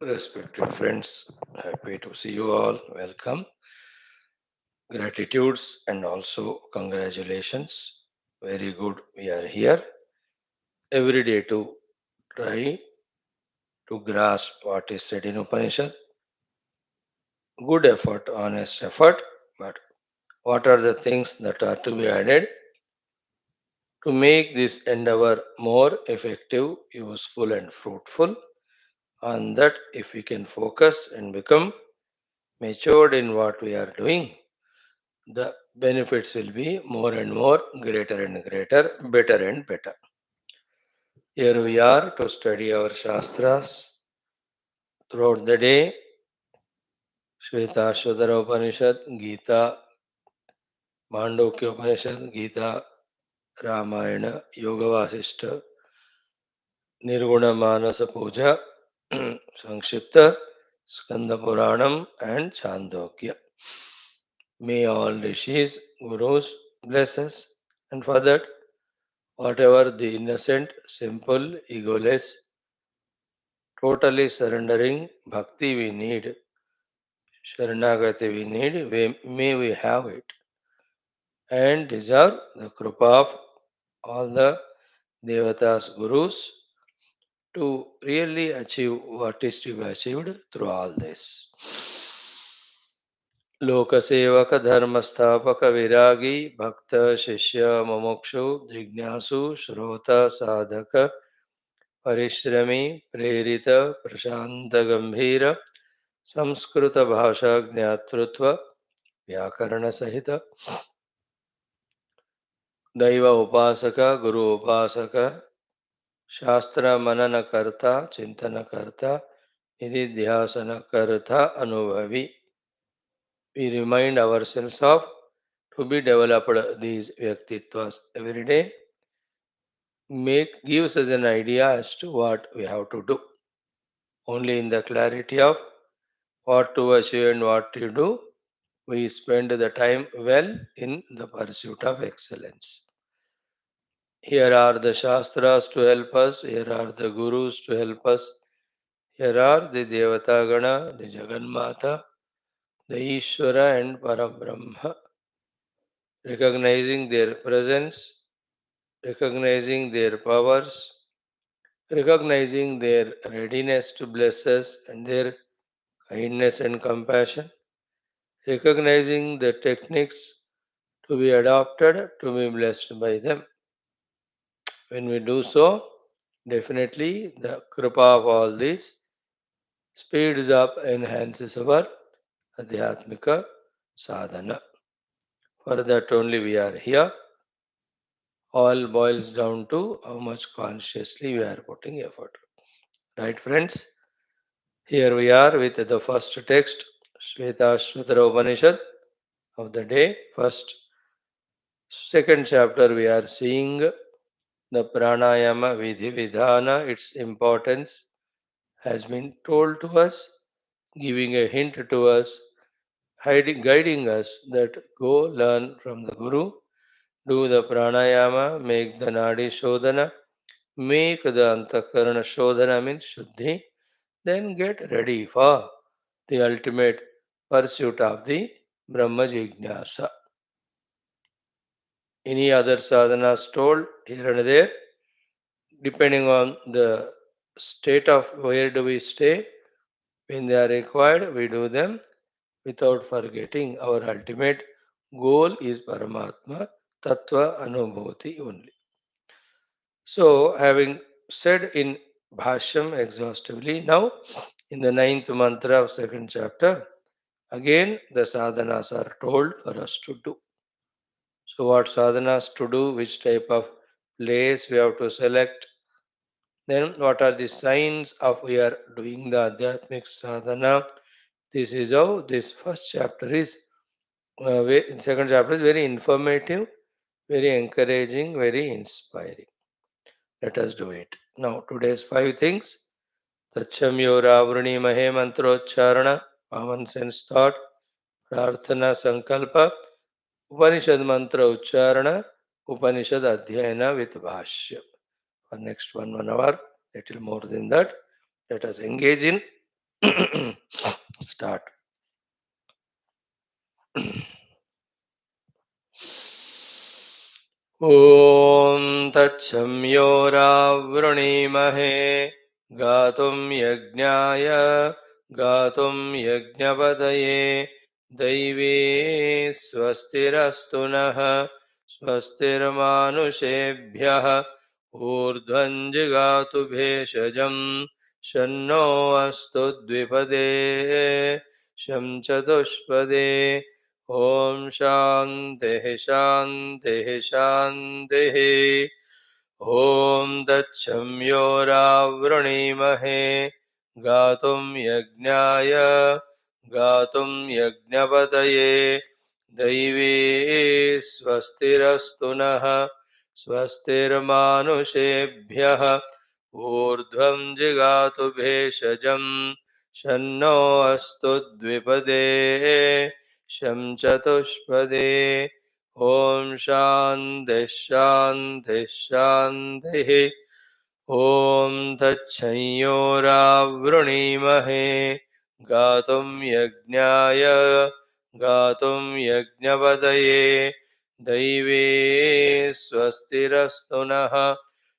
Respected friends, happy to see you all. Welcome. Gratitudes and also congratulations. Very good. We are here every day to try to grasp what is said in Upanishad. Good effort, honest effort. But what are the things that are to be added to make this endeavor more effective, useful, and fruitful? On that, if we can focus and become matured in what we are doing, the benefits will be more and more, greater and greater, better and better. Here we are to study our Shastras throughout the day. Shwethashwathara Upanishad, Gita, Mandukya Upanishad, Gita, Ramayana, Yoga Vasishta, Nirguna Manasa Puja, Sankshipta, Skanda Puranam, and Chandogya. May all rishis, gurus bless us, and for that, whatever the innocent, simple, egoless, totally surrendering bhakti we need, sharanagati we need, may we have it and deserve the krupa of all the devatas, gurus to really achieve what is to be achieved through all this. लोकसेवक धर्मस्थापक विरागी भक्त शिष्य मुमुक्षु जिज्ञासु श्रोत साधक परिश्रमी प्रेरित प्रशांत गंभीर संस्कृत भाषा ज्ञातृत्व व्याकरण सहित दैव उपासक गुरु उपासक शास्त्र मनन कर्ता चिंतन कर्ता निधिध्यासन कर्ता अनुभवी. We remind ourselves of to be developed these Vyaktittvas every day, gives us an idea as to what we have to do. Only in the clarity of what to achieve and what to do, we spend the time well in the pursuit of excellence. Here are the Shastras to help us, here are the Gurus to help us, here are the Devata Gana, the Jagannatha, the Ishvara and Parabrahma, recognizing their presence, recognizing their powers, recognizing their readiness to bless us and their kindness and compassion, recognizing the techniques to be adopted to be blessed by them. When we do so, definitely the kripa of all this speeds up, enhances our adhyatmika sadhana. For that only we are here. All boils down to how much consciously we are putting effort. Right, friends? Here we are with the first text, Shwethashwathara Upanishad of the day. Second chapter, we are seeing the pranayama vidhi vidhana, its importance has been told to us, giving a hint to us, guiding us that go learn from the Guru, do the pranayama, make the nadi shodhana, make the antakarana shodhana means shuddhi, then get ready for the ultimate pursuit of the Brahma Jignasa. Any other sadhanas told here and there, depending on the state of where do we stay, when they are required, we do them without forgetting our ultimate goal is Paramatma, Tattva Anubhuti only. So, having said in Bhashyam exhaustively, now in the 9th mantra of second chapter, again the sadhanas are told for us to do. So, what sadhanas to do, which type of place we have to select. Then what are the signs of we are doing the Adhyatmic sadhana? This is how this first chapter is. Second chapter is very informative, very encouraging, very inspiring. Let us do it. Now, today's five things. Tachamyora Mahe Mantrocharana, common sense thought, Prarthana Sankalpa, Upanishad Mantra Ucharana, Upanishad Adhyayana with Bhashyam. For next 1 hour, little more than that. Let us engage in start. ॐ तच्छम्योरावृणीमहे गातुं यज्ञाय गातुं यज्ञपदये दैवी स्वस्तिरस्तु नः स्वस्तिर्मानुषेभ्यः ऊर्ध्वं जिगातु भेषजं शन्नो अस्तु द्विपदे शं चतुष्पदे ॐ शान्तिः शान्तिः शान्तिः ॐ तच्छम्योरावृणीमहे गातुं यज्ञाय गातुं यज्ञपदये दैवी स्वस्तिरस्तु नः स्वस्तिर्मानुषेभ्यः ऊर्ध्वं जिगातु भेषजं शन्नो अस्तु द्विपदे शं चतुष्पदे ॐ शान्तिः शान्तिः शान्तिः ॐ तच्छंयोरावृणीमहे गातुं यज्ञाय गातुं यज्ञपदये दैवी स्वस्तिरस्तु नः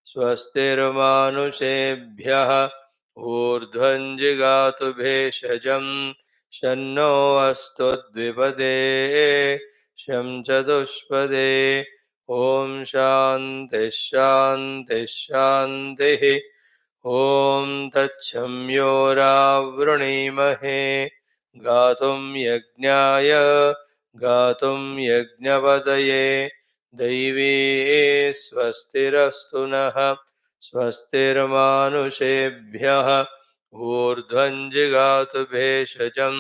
स्वस्तिर्मानुषेभ्यः ऊर्ध्वं जिगातु भेषजं शन्नो अस्तु द्विपदे शं चतुष्पदे ॐ शान्तिः शान्तिः शान्तिः ॐ तच्छम्योरावृणीमहे गातुं यज्ञाय गातुं यज्ञपदये दैवी स्वस्तिरस्तु नः स्वस्तिर्मानुषेभ्यः ऊर्ध्वं जिगातु भेषजं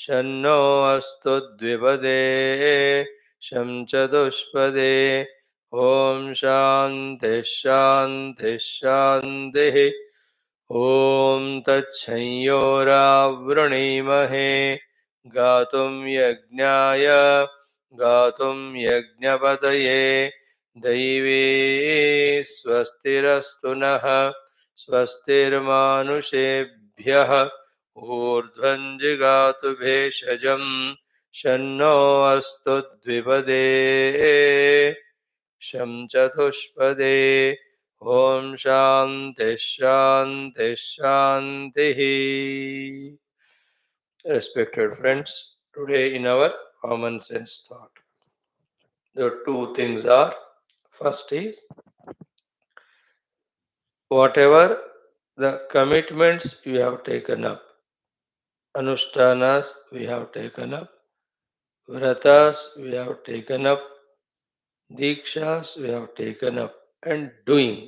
शन्नो अस्तु द्विपदे शं चतुष्पदे ॐ शान्तिः शान्तिः शान्तिः ॐ तच्छंयोरावृणीमहे गातुं यज्ञाय गातुं यज्ञपदये दैवी स्वस्तिरस्तु नः स्वस्तिर्मानुषेभ्यः ऊर्ध्वं जिगातु भेषजं शन्नो अस्तु द्विपदे शं चतुष्पदे ॐ शान्तिः शान्तिः शान्तिः. Respected friends, today in our common sense thought, the two things are, first is whatever the commitments you have taken up, anushtanas we have taken up, vratas we have taken up, dikshas we have taken up, and doing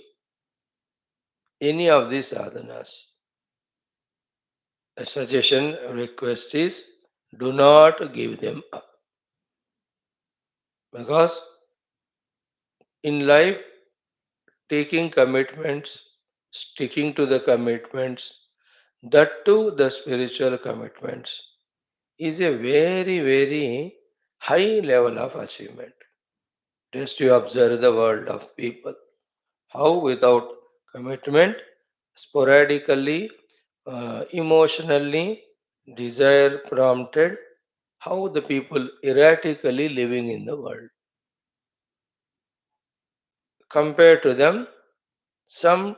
any of these sadhanas. A suggestion, a request is do not give them up. Because in life, taking commitments, sticking to the commitments, that too the spiritual commitments, is a very, very high level of achievement. Just you observe the world of people, how without commitment, sporadically, emotionally, desire prompted, how the people erratically living in the world. Compared to them, some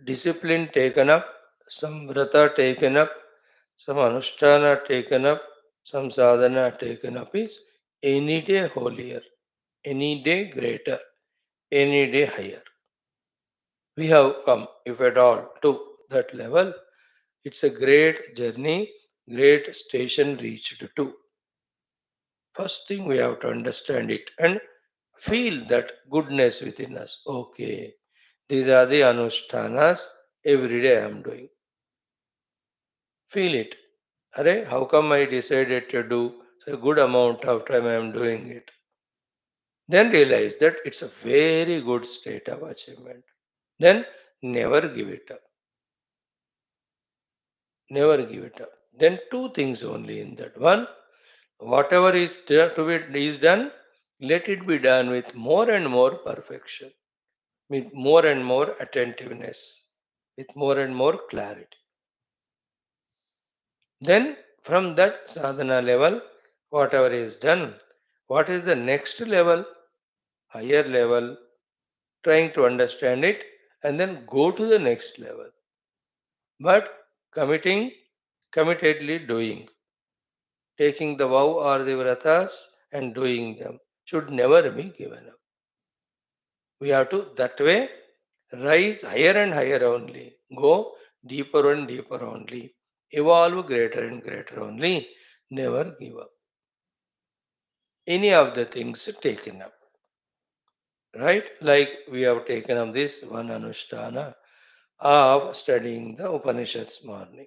discipline taken up, some vrata taken up, some anushtana taken up, some sadhana taken up is any day holier, any day greater, any day higher. We have come, if at all, to that level. It's a great journey, great station reached to. First thing we have to understand it. And Feel that goodness within us. Okay, these are the anushtanas every day I am doing. Feel it. Array, how come I decided to do a good amount of time I am doing it? Then realize that it's a very good state of achievement. Then never give it up. Never give it up. Then two things only in that. One, whatever is to be is done, let it be done with more and more perfection, with more and more attentiveness, with more and more clarity. Then from that sadhana level, whatever is done, what is the next level, higher level, trying to understand it, and then go to the next level. But committing, committedly doing, taking the vow or the vratas and doing them should never be given up. We have to that way rise higher and higher only, go deeper and deeper only, evolve greater and greater only, never give up. Any of the things taken up, right? Like we have taken up this one anushtana of studying the Upanishads morning.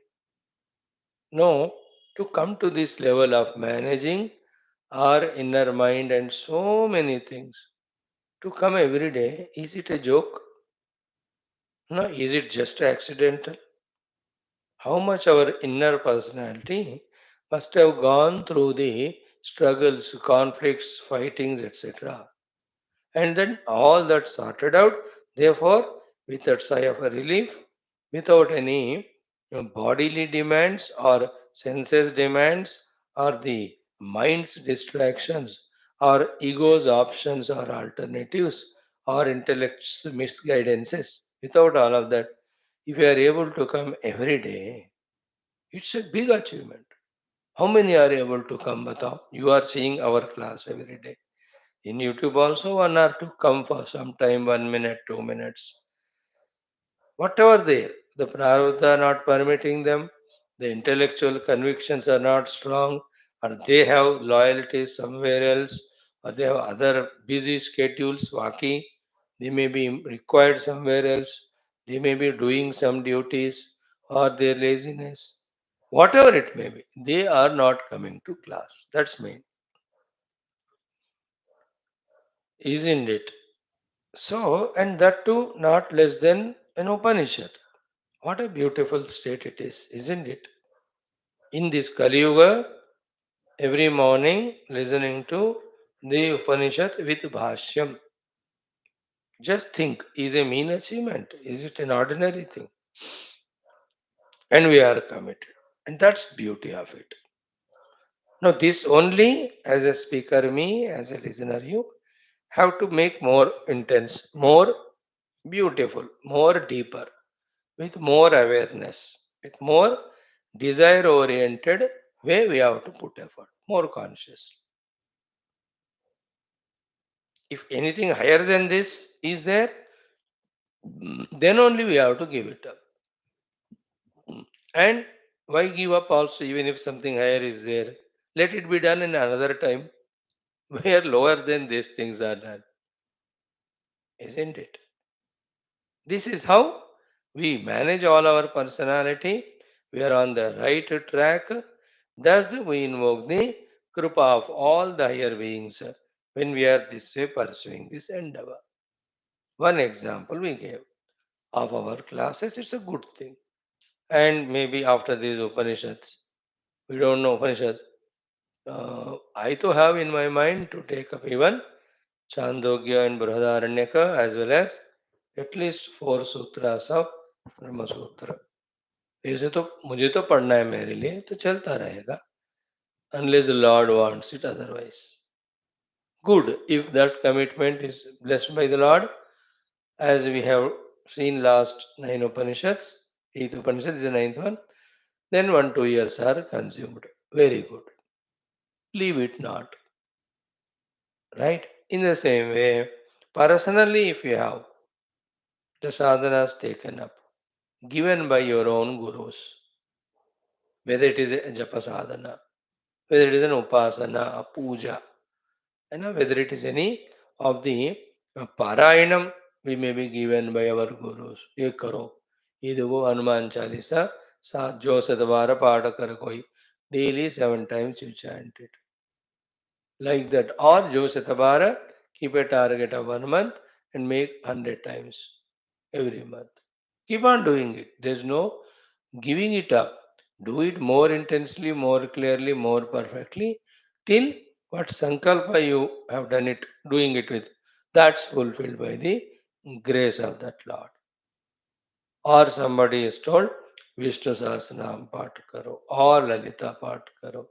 No, to come to this level of managing our inner mind and so many things, to come every day, is it a joke? No, is it just accidental? How much our inner personality must have gone through the struggles, conflicts, fightings, etc. And then all that sorted out, therefore, with that sigh of a relief, without any bodily demands or senses demands or the mind's distractions or ego's options or alternatives or intellect's misguidances, without all of that, if you are able to come every day, it's a big achievement. How many are able to come, Batao? You are seeing our class every day. In YouTube also, one or two come for some time, 1 minute, 2 minutes. Whatever there, the prarabdha not permitting them, the intellectual convictions are not strong, or they have loyalties somewhere else, or they have other busy schedules, waki, they may be required somewhere else, they may be doing some duties, or their laziness, whatever it may be, they are not coming to class. That's main, isn't it? So, and that too not less than an Upanishad. What a beautiful state it is, isn't it? In this Kali Yuga, every morning listening to the Upanishad with Bhashyam. Just think, is a mean achievement? Is it an ordinary thing? And we are committed. And that's beauty of it. Now, this only as a speaker, me, as a listener, you have to make more intense, more beautiful, more deeper, with more awareness, with more desire oriented way we have to put effort, more conscious. If anything higher than this is there, then only we have to give it up. And why give up also, even if something higher is there? Let it be done in another time where lower than these things are done, isn't it? This is how we manage all our personality. We are on the right track. Thus, we invoke the Krupa of all the higher beings when we are this way pursuing this endeavor. One example we gave of our classes, it's a good thing. And maybe after these Upanishads, we don't know Upanishad. I to have in my mind to take up even Chandogya and Brihadaranyaka as well as at least 4 sutras of Brahma Sutra. ऐसे तो मुझे तो पढ़ना है मेरे लिए तो चलता रहेगा unless the Lord wants it otherwise. Good if that commitment is blessed by the Lord, as we have seen last 9 Upanishads. 8th Upanishad is the ninth one. Then 1 2 years are consumed. Very good. Leave it not. Right? In the same way, personally, if you have the sadhanas taken up, given by your own gurus, whether it is a japa sadhana, whether it is an upasana, a puja, whether it is any of the Parayanam we may be given by our gurus. ये करो, इदिगो हनुमान चालीसा सात जो शतवार पाठ कर कोई daily 7 times you chant it like that, or jo shatabara keep a target of 1 month and make 100 times every month. Keep on doing it. There's no giving it up. Do it more intensely, more clearly, more perfectly till what sankalpa you have done it, doing it with, that's fulfilled by the grace of that Lord. Or somebody is told Vishnu Sahasranam Path karo, or Lalita Path karo,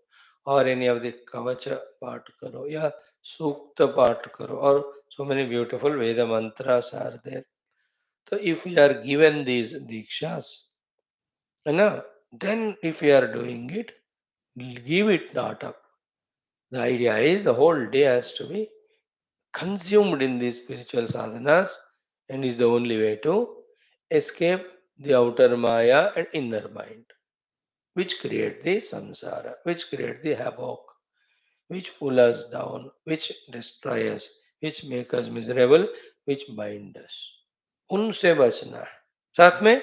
or any of the Kavacha Path karo, yeah, Sukta Path karo, or so many beautiful Veda mantras are there. So if we are given these Dikshas, you know, then if we are doing it, give it not up. The idea is the whole day has to be consumed in these spiritual sadhanas and is the only way to escape the outer maya and inner mind, which create the samsara, which create the havoc, which pull us down, which destroy us, which make us miserable, which bind us. उनसे बचना है. साथ में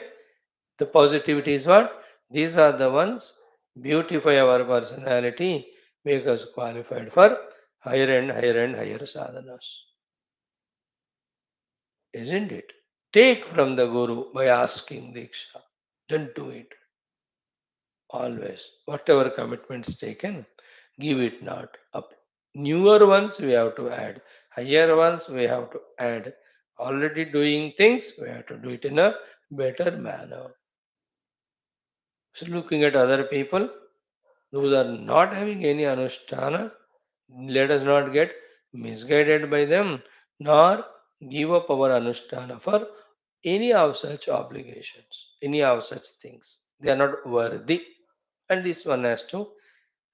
the positivity is what? These are the ones beautify our personality, make us qualified for higher and higher and higher sadhanas. Isn't it? Take from the Guru by asking Diksha. Don't do it. Always. Whatever commitments taken, give it not up. Newer ones we have to add. Higher ones we have to add. Already doing things, we have to do it in a better manner. So looking at other people, those are not having any anushtana, let us not get misguided by them, nor give up our anushtana for any of such obligations, any of such things. They are not worthy. And this one has to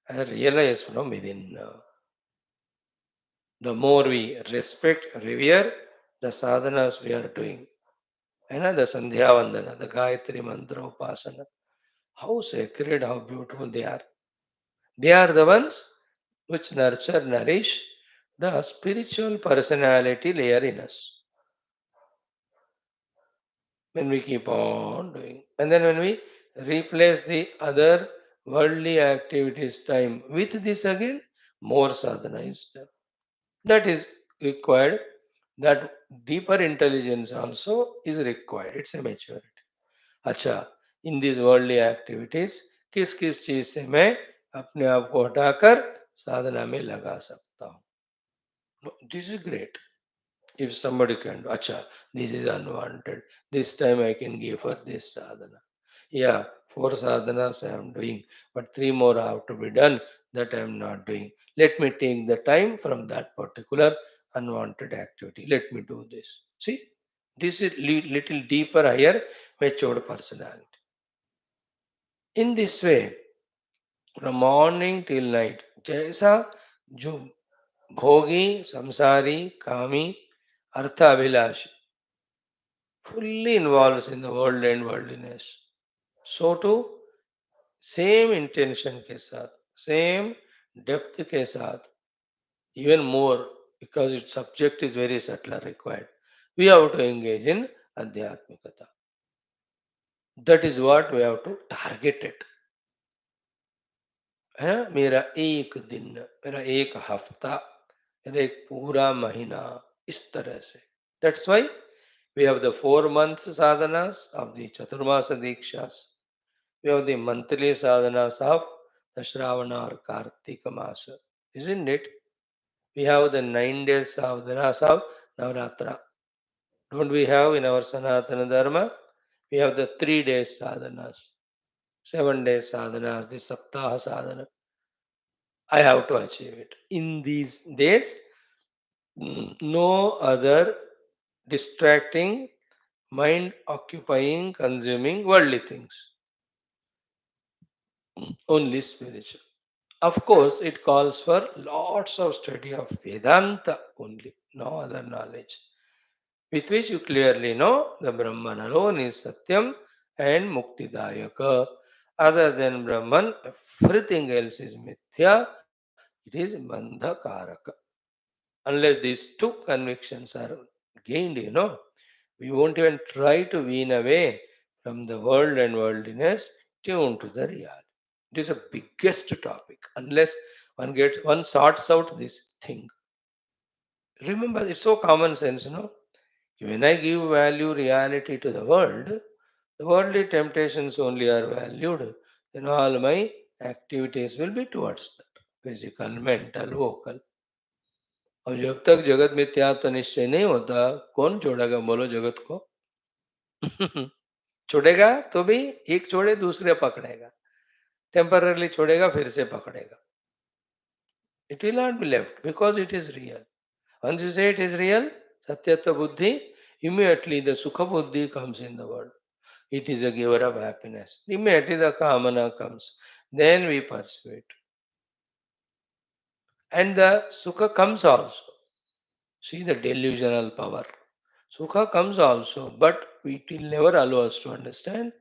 realize from within. The more we respect, revere the sadhanas we are doing, and the Sandhya Vandana, the Gayatri Mantra Upasana, how sacred, how beautiful they are. They are the ones which nurture, nourish the spiritual personality layer in us when we keep on doing. And then when we replace the other worldly activities time with this again, more sadhana is done. That is required. That deeper intelligence also is required. It's a maturity. अच्छा, in this worldly activities किस किस चीज से मैं अपने आप को हटाकर साधना में लगा सकता हूँ. This is great. If somebody can do, acha, this is unwanted. This time I can give for this sadhana. Yeah, 4 sadhanas I am doing, but 3 more have to be done that I am not doing. Let me take the time from that particular unwanted activity. Let me do this. See, this is little deeper, higher, matured personality. In this way, from morning till night, जैसा जो भोगी, संसारी, कामी, अर्थाभिलाषी fully involves in the world and worldliness. So too, same intention के साथ, same depth के साथ, even more because its subject is very subtler required. We have to engage in Adhyatmikata. That is what we have to target it. है मेरा एक दिन, मेरा एक हफ्ता, मेरा एक पूरा महीना, इस तरह से. That's why we have the 4 months sadhanas of the Chaturmasa Dikshas. We have the monthly sadhanas of the Shravana or Kartika Masa. Isn't it? We have the 9 days sadhanas of Navratra. Don't we have in our Sanatana Dharma? We have the 3 days sadhanas, 7 days sadhanas, the Saptaha sadhana. I have to achieve it. In these days, no other distracting, mind occupying, consuming worldly things. Only spiritual. Of course, it calls for lots of study of Vedanta only, no other knowledge, with which you clearly know the Brahman alone is Satyam and Muktidayaka. Other than Brahman, everything else is Mithya, it is Bandhakaraka. Unless these two convictions are gained, we won't even try to wean away from the world and worldliness, tuned to the reality. It is a biggest topic. Unless one sorts out this thing. Remember, it's so common sense, When I give value reality to the worldly temptations only are valued, then all my activities will be towards that. Physical, mental, vocal. और जब तक जगत मिथ्यात्व निश्चय नहीं होता, कौन छोड़ेगा बोलो जगत को? छोड़ेगा तो भी एक छोड़े दूसरे पकड़ेगा, टेम्पररली छोड़ेगा फिर से पकड़ेगा. It will not be left because it is real. Once you say it is real, satyatva buddhi, immediately the sukha buddhi comes in the world. It is a giver of happiness. Immediately the kamana comes. Then we pursue it. And the sukha comes also. See the delusional power. Sukha comes also, but it will never allow us to understand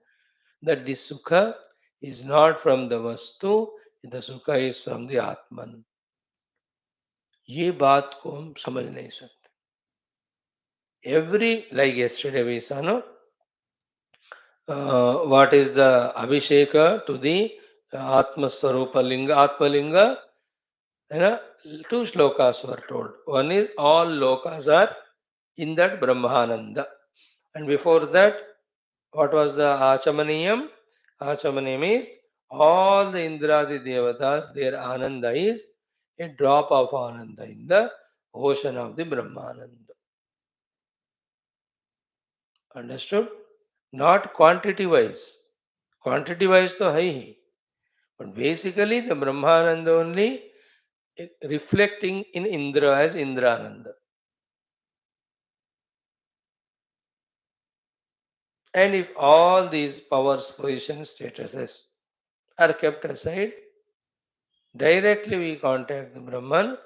that this sukha is not from the vastu, the sukha is from the Atman. ये बात को हम समझ नहीं सकते. Every, like yesterday we saw, no? What is the Abhisheka to the Atma Swarupa Linga, Atma Linga? You know, two shlokas were told. One is all lokas are in that Brahmananda. And before that, what was the Achamaniyam? Achamaniyam is all the Indradi Devatas, their Ananda is a drop of Ananda in the ocean of the Brahmananda. Understood? Not quantity wise. Quantity wise to hai. But basically the Brahmananda only reflecting in Indra as Indrananda. And if all these powers, positions, statuses are kept aside, directly we contact the Brahman,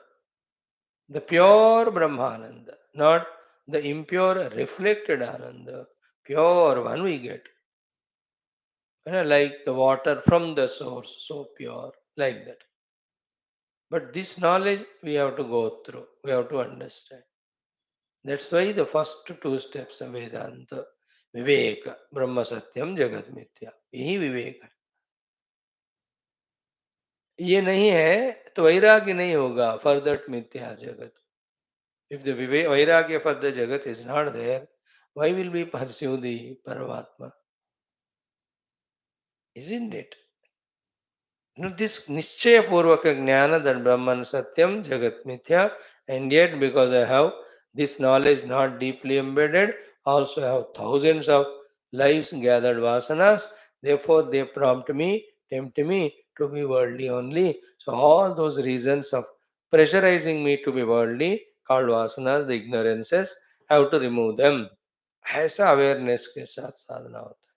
the pure Brahmananda, not the impure reflected Ananda, pure one we get. Like the water from the source, so pure, like that. But this knowledge we have to go through, we have to understand. That's why the first two steps of Vedanta, Viveka, Brahma Satyam, Jagat Mithya. यही विवेक है. ये नहीं है तो वैराग्य नहीं होगा for that मिथ्या जगत. If the vairagya for the jagat is not there, why will we pursue the Paramatma? Isn't it? This Nischaya Purvaka Jnana that Brahman Satyam Jagat Mithya, and yet because I have this knowledge not deeply embedded, also have thousands of lives gathered vasanas, therefore they prompt me, tempt me to be worldly only. So all those reasons of pressurizing me to be worldly, called vasanas, the ignorances, have to remove them. ऐसा awareness के साथ साधना होता है.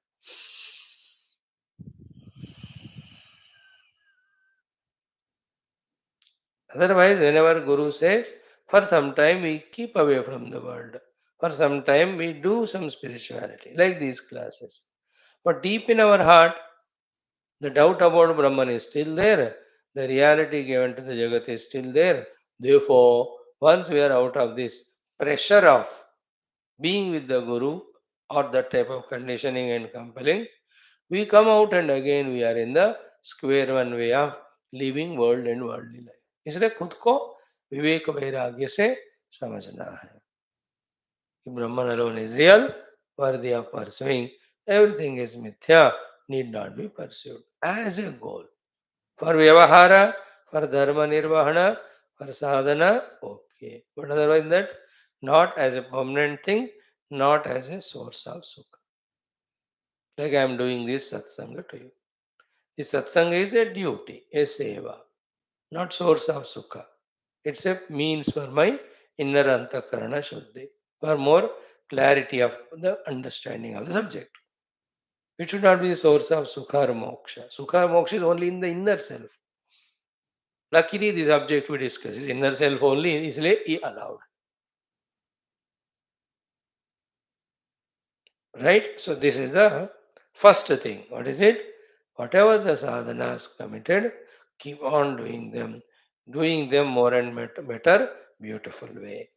Otherwise, whenever Guru says, for some time we keep away from the world, for some time we do some spirituality, like these classes. But deep in our heart, the doubt about Brahman is still there, the reality given to the Jagat is still there. Therefore, once we are out of this pressure of being with the Guru or that type of conditioning and compelling, we come out and again we are in the square one way of living world and worldly life. इसलिए खुद को विवेक वैराग्य से समझना है कि ब्रह्मन alone is real, worthy of pursuing. Everything is mithya, need not be pursued as a goal. For vyavahara, for dharma nirvahana, for sadhana, okay. But otherwise that, not as a permanent thing, not as a source of sukha. Like I am doing this satsanga to you. This satsanga is a duty, a seva, not source of sukha. It's a means for my inner antakarana shuddhi, for more clarity of the understanding of the subject. It should not be the source of sukha or moksha. Sukha or moksha is only in the inner self. Luckily, this subject we discuss is inner self only, isliye ye allowed. Right? So this is the first thing. What is it? Whatever the sadhanas committed, keep on doing them more and better beautiful way.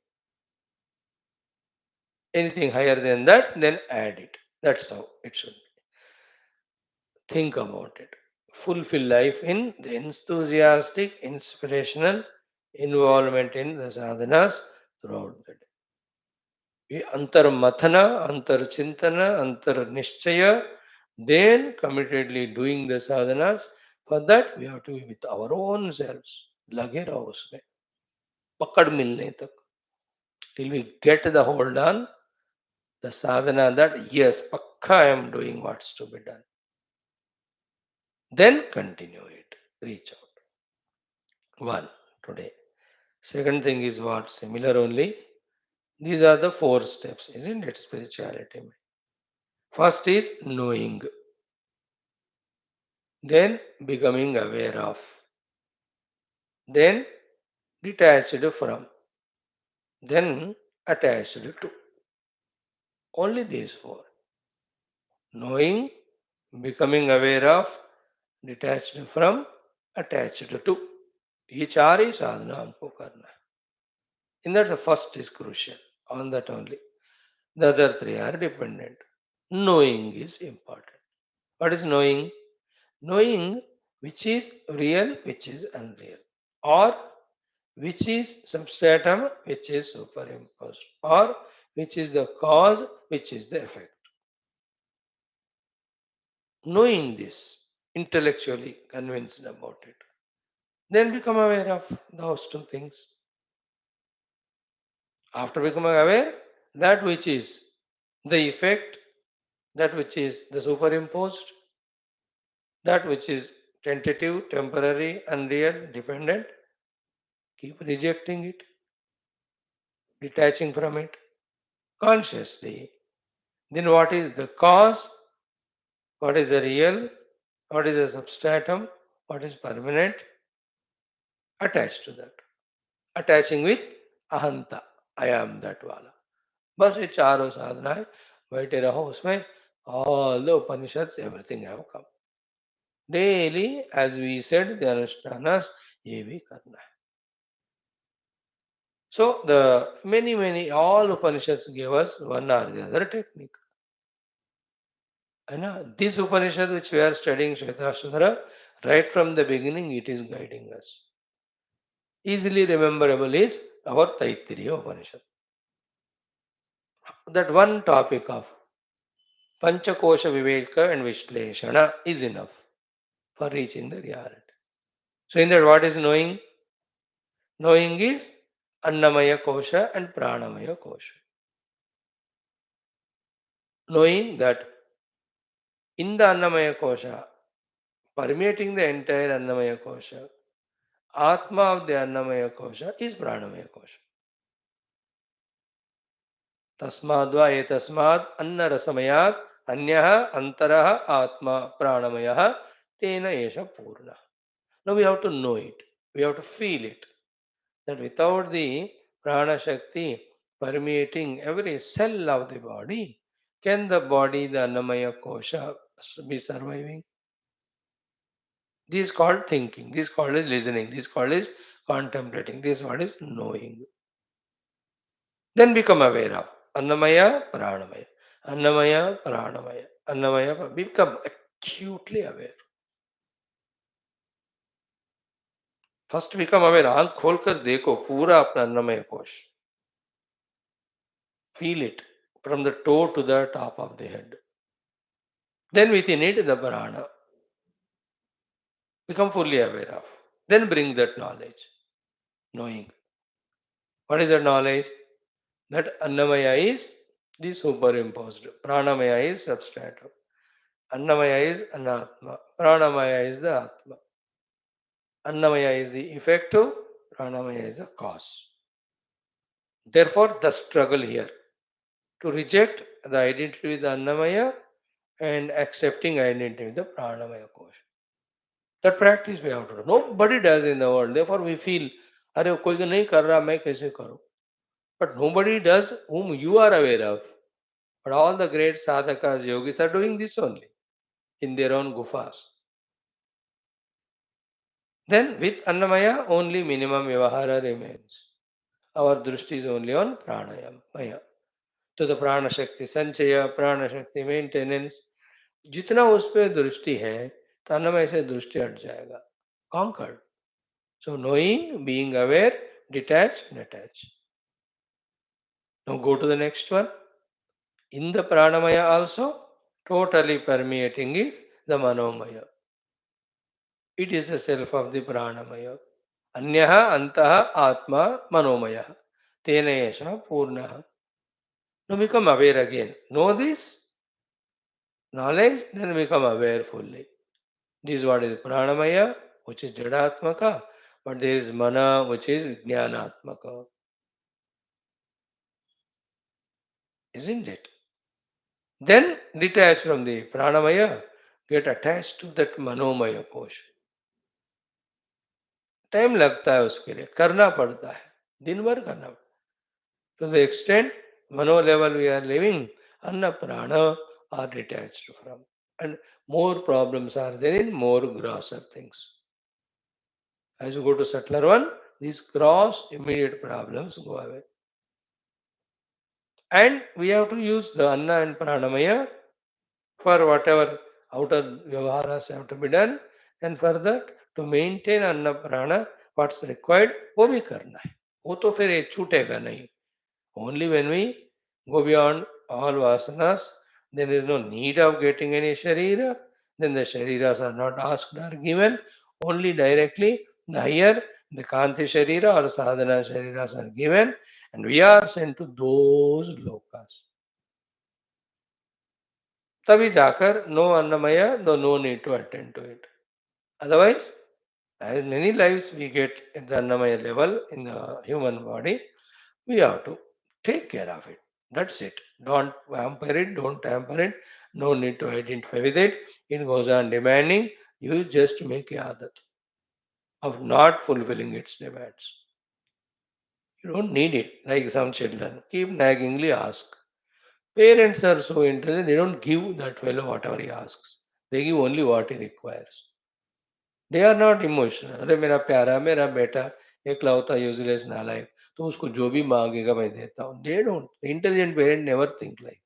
Anything higher than that, then add it. That's how it should be. Think about it. Fulfill life in the enthusiastic, inspirational involvement in the sadhanas throughout the day. Antar mathana, antar chintana, antar nishchaya, then committedly doing the sadhanas. For that, we have to be with our own selves. Lage raho usme. Pakad milne tak. Till we get the hold on the sadhana that yes, pakka I am doing what's to be done. Then continue it. Reach out. One today. Second thing is what? Similar only. These are the four steps, isn't it? Spirituality. First is knowing, then becoming aware of, then detached from, then attached to. Only these four. Knowing, becoming aware of, detached from, attached to. ये चार ही साधना हमको करना है. In that the first is crucial. On that only. The other three are dependent. Knowing is important. What is knowing? Knowing which is real, which is unreal, or which is substratum, which is superimposed, or which is the cause, which is the effect. Knowing this, intellectually convinced about it, then become aware of those two things. After becoming aware, that which is the effect, that which is the superimposed, that which is tentative, temporary, unreal, dependent, keep rejecting it, detaching from it consciously. Then what is the cause? What is the real? What is the substratum? What is permanent? Attached to that. Attaching with ahanta. I am that wala. बस ये चारों साधनाएं बैठे रहो उसमें. All the Upanishads, everything have come. Daily, as we said, the Anushtanas, ये भी करना है. So the many all Upanishads gave us one or the other technique. And this Upanishad which we are studying, Shwethashwathara, right from the beginning it is guiding us. Easily rememberable is our Taittiriya Upanishad. That one topic of Panchakosha Viveka and Vishleshana is enough for reaching the reality. So in that what is knowing? Knowing is Annamaya Kosha and Pranamaya Kosha. Knowing that in the Annamaya Kosha, permeating the entire Annamaya Kosha, Atma of the Annamaya Kosha is Pranamaya Kosha. तस्माद्वा एतस्माद् अन्नरसमयात् अन्यः अन्तरः आत्मा प्राणमयः तेन एष पूर्णः. Now we have to know it. We have to feel it. That without the prana shakti permeating every cell of the body, can the body, the annamaya kosha, be surviving? This is called thinking. This is called as listening. This is called as contemplating. This is what is knowing. Then become aware of Annamaya, Pranamaya, Annamaya, Pranamaya, Annamaya. Become acutely aware. First become aware. आंख खोलकर देखो पूरा अपना अन्नमय कोश. Feel it from the toe to the top of the head. Then within it the prana. Become fully aware of. Then bring that knowledge, knowing. What is that knowledge? That Annamaya is the superimposed. Pranamaya is substratum. Annamaya is Anatma. Pranamaya is the Atma. Annamaya is the effective. Pranamaya is the cause. Therefore, the struggle here to reject the identity with the Annamaya and accepting identity with the Pranamaya Kosha. That practice we have to do. Nobody does in the world. Therefore, we feel, अरे कोई नहीं कर रहा मैं कैसे करूं? But nobody does whom you are aware of. But all the great sadhakas, yogis are doing this only in their own gufas. Then with Annamaya, only minimum vyavahara remains. our drishti is only on pranayama. तो प्राण शक्ति संचय, प्राण शक्ति maintenance, जितना उस पर दृष्टि है तो अन्नमय से दृष्टि हट जाएगा. Conquered. So knowing, being aware, detach and attach. Now go to the next one. In the pranamaya also, totally permeating is the manomaya. It is the self of the pranamaya. Anyaha antaha atma manomaya. Tena yasha purnaha. Now become aware again. Know this knowledge, then become aware fully. This is what is pranamaya, which is jadatmaka, but there is mana, which is jnanatmaka. Isn't it? Then detach from the pranamaya, get attached to that manomaya kosh. Time लगता है उसके लिए, करना पड़ता है, दिन भर करना पड़ता है. To the extent mano level we are living, anna prana are detached from. And more problems are there in more grosser things. As you go to subtler one, these gross immediate problems go away. And we have to use the anna and pranamaya for whatever outer vyavaharas have to be done, and for that to maintain anna prana what's required वो भी करना है. वो तो फिर ये छूटेगा नहीं. Only when we go beyond all vasanas, then there is no need of getting any sharira. Then the shariras are not asked or given. Only directly the higher, the kanti sharira or sadhana shariras are given, and we are sent to those lokas. तभी जाकर no अन्नमय, no need to attend to it. Otherwise, as many lives we get at the annamaya level in the human body, we have to take care of it. That's it. Don't hamper it, don't tamper it. No need to identify with it. It goes on demanding. You just make a adat of not fulfilling its demands. You don't need it. Like some children keep naggingly ask. Parents are so intelligent, they don't give that fellow whatever he asks. They give only what he requires. They are not emotional. अरे मेरा प्यारा मेरा बेटा एकलौता useless नालायक, तो उसको जो भी मांगेगा मैं देता हूँ. They don't. The intelligent parent never think like.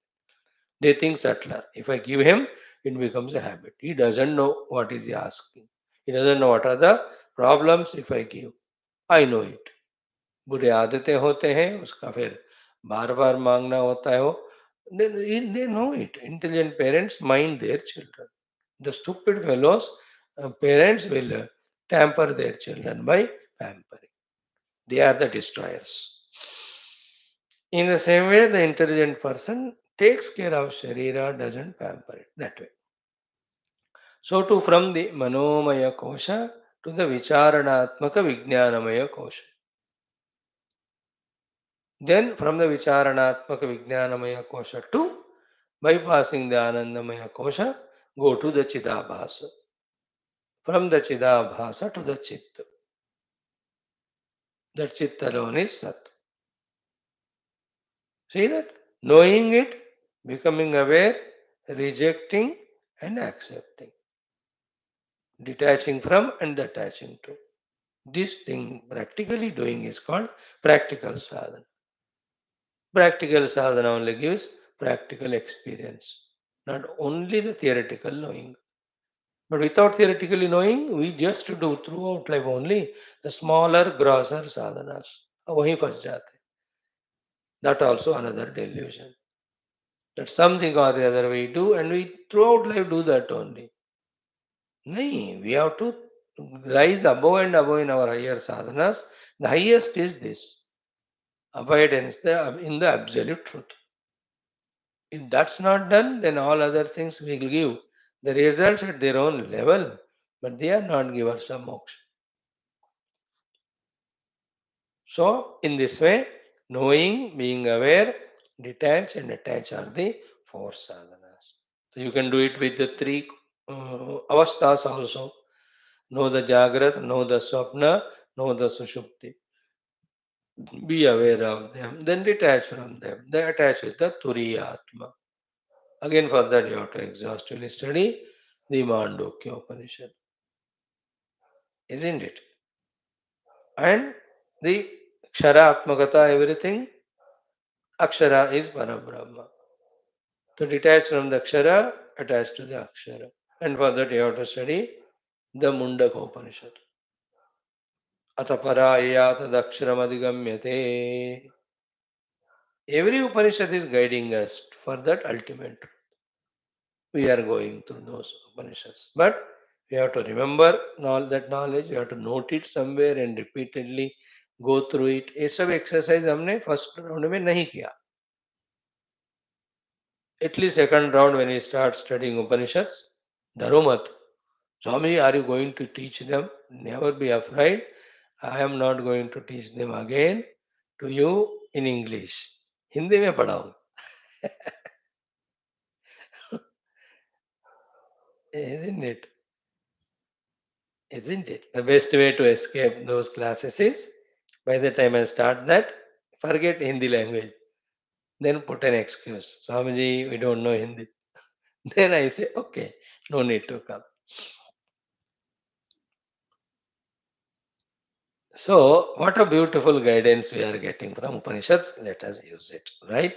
They think subtler. If I give him, it becomes a habit. He doesn't know what is he asking. He doesn't know what are the problems if I give. I know it. बुरे आदतें होते हैं उसका फिर बार बार मांगना होता है वो. They know it. Intelligent parents mind their children. The stupid fellows, parents will tamper their children by pampering. They are the destroyers. In the same way, the intelligent person takes care of Sharira, doesn't pamper it that way. So, to from the Manomaya Kosha to the Vicharanatmaka Vijnanamaya Kosha. Then, from the Vicharanatmaka Vijnanamaya Kosha to bypassing the Anandamaya Kosha, go to the Chidabhasa. From the Chidabhasa to the Chit. That Chit alone is Sat. See that? Knowing it, becoming aware, rejecting and accepting. Detaching from and attaching to. This thing practically doing is called practical sadhana. Practical sadhana only gives practical experience, not only the theoretical knowing. But without theoretically knowing, we just do throughout life only the smaller, grosser sadhanas. वहीं फंस जाते. That also another delusion. That something or the other we do, and we throughout life do that only. No, we have to rise above and above in our higher sadhanas. The highest is this abidance in the absolute truth. If that's not done, then all other things will give the results at their own level, but they are not givers of moksha. So, in this way, knowing, being aware, detach, and attach are the four sadhanas. So, you can do it with the three avasthas also. Know the Jagrat, know the Swapna, know the Sushupti. Be aware of them, then detach from them. They attach with the Turiyatma. Again, for that, you have to exhaustively study the Mandukya Upanishad. Isn't it? And the Ksharatmakata, everything. Akshara is Parabrahma. To detach from the Akshara, attach to the Akshara. And for that you have to study the Mundaka Upanishad. Atapara tadaksharamadigamyate. Every Upanishad is guiding us for that ultimate truth. We are going through those Upanishads. But we have to remember all that knowledge, we have to note it somewhere and repeatedly go through it. ये सब exercise हमने first round में नहीं किया. At least second round when we start studying Upanishads, डरो मत. Swami, are you going to teach them? Never be afraid. I am not going to teach them again to you in English. Hindi में पढ़ाऊँ. Isn't it? Isn't it? The best way to escape those classes is by the time I start that, forget Hindi language. Then put an excuse. Swamiji, we don't know Hindi. Then I say, okay, no need to come. So, what a beautiful guidance we are getting from Upanishads. Let us use it, right?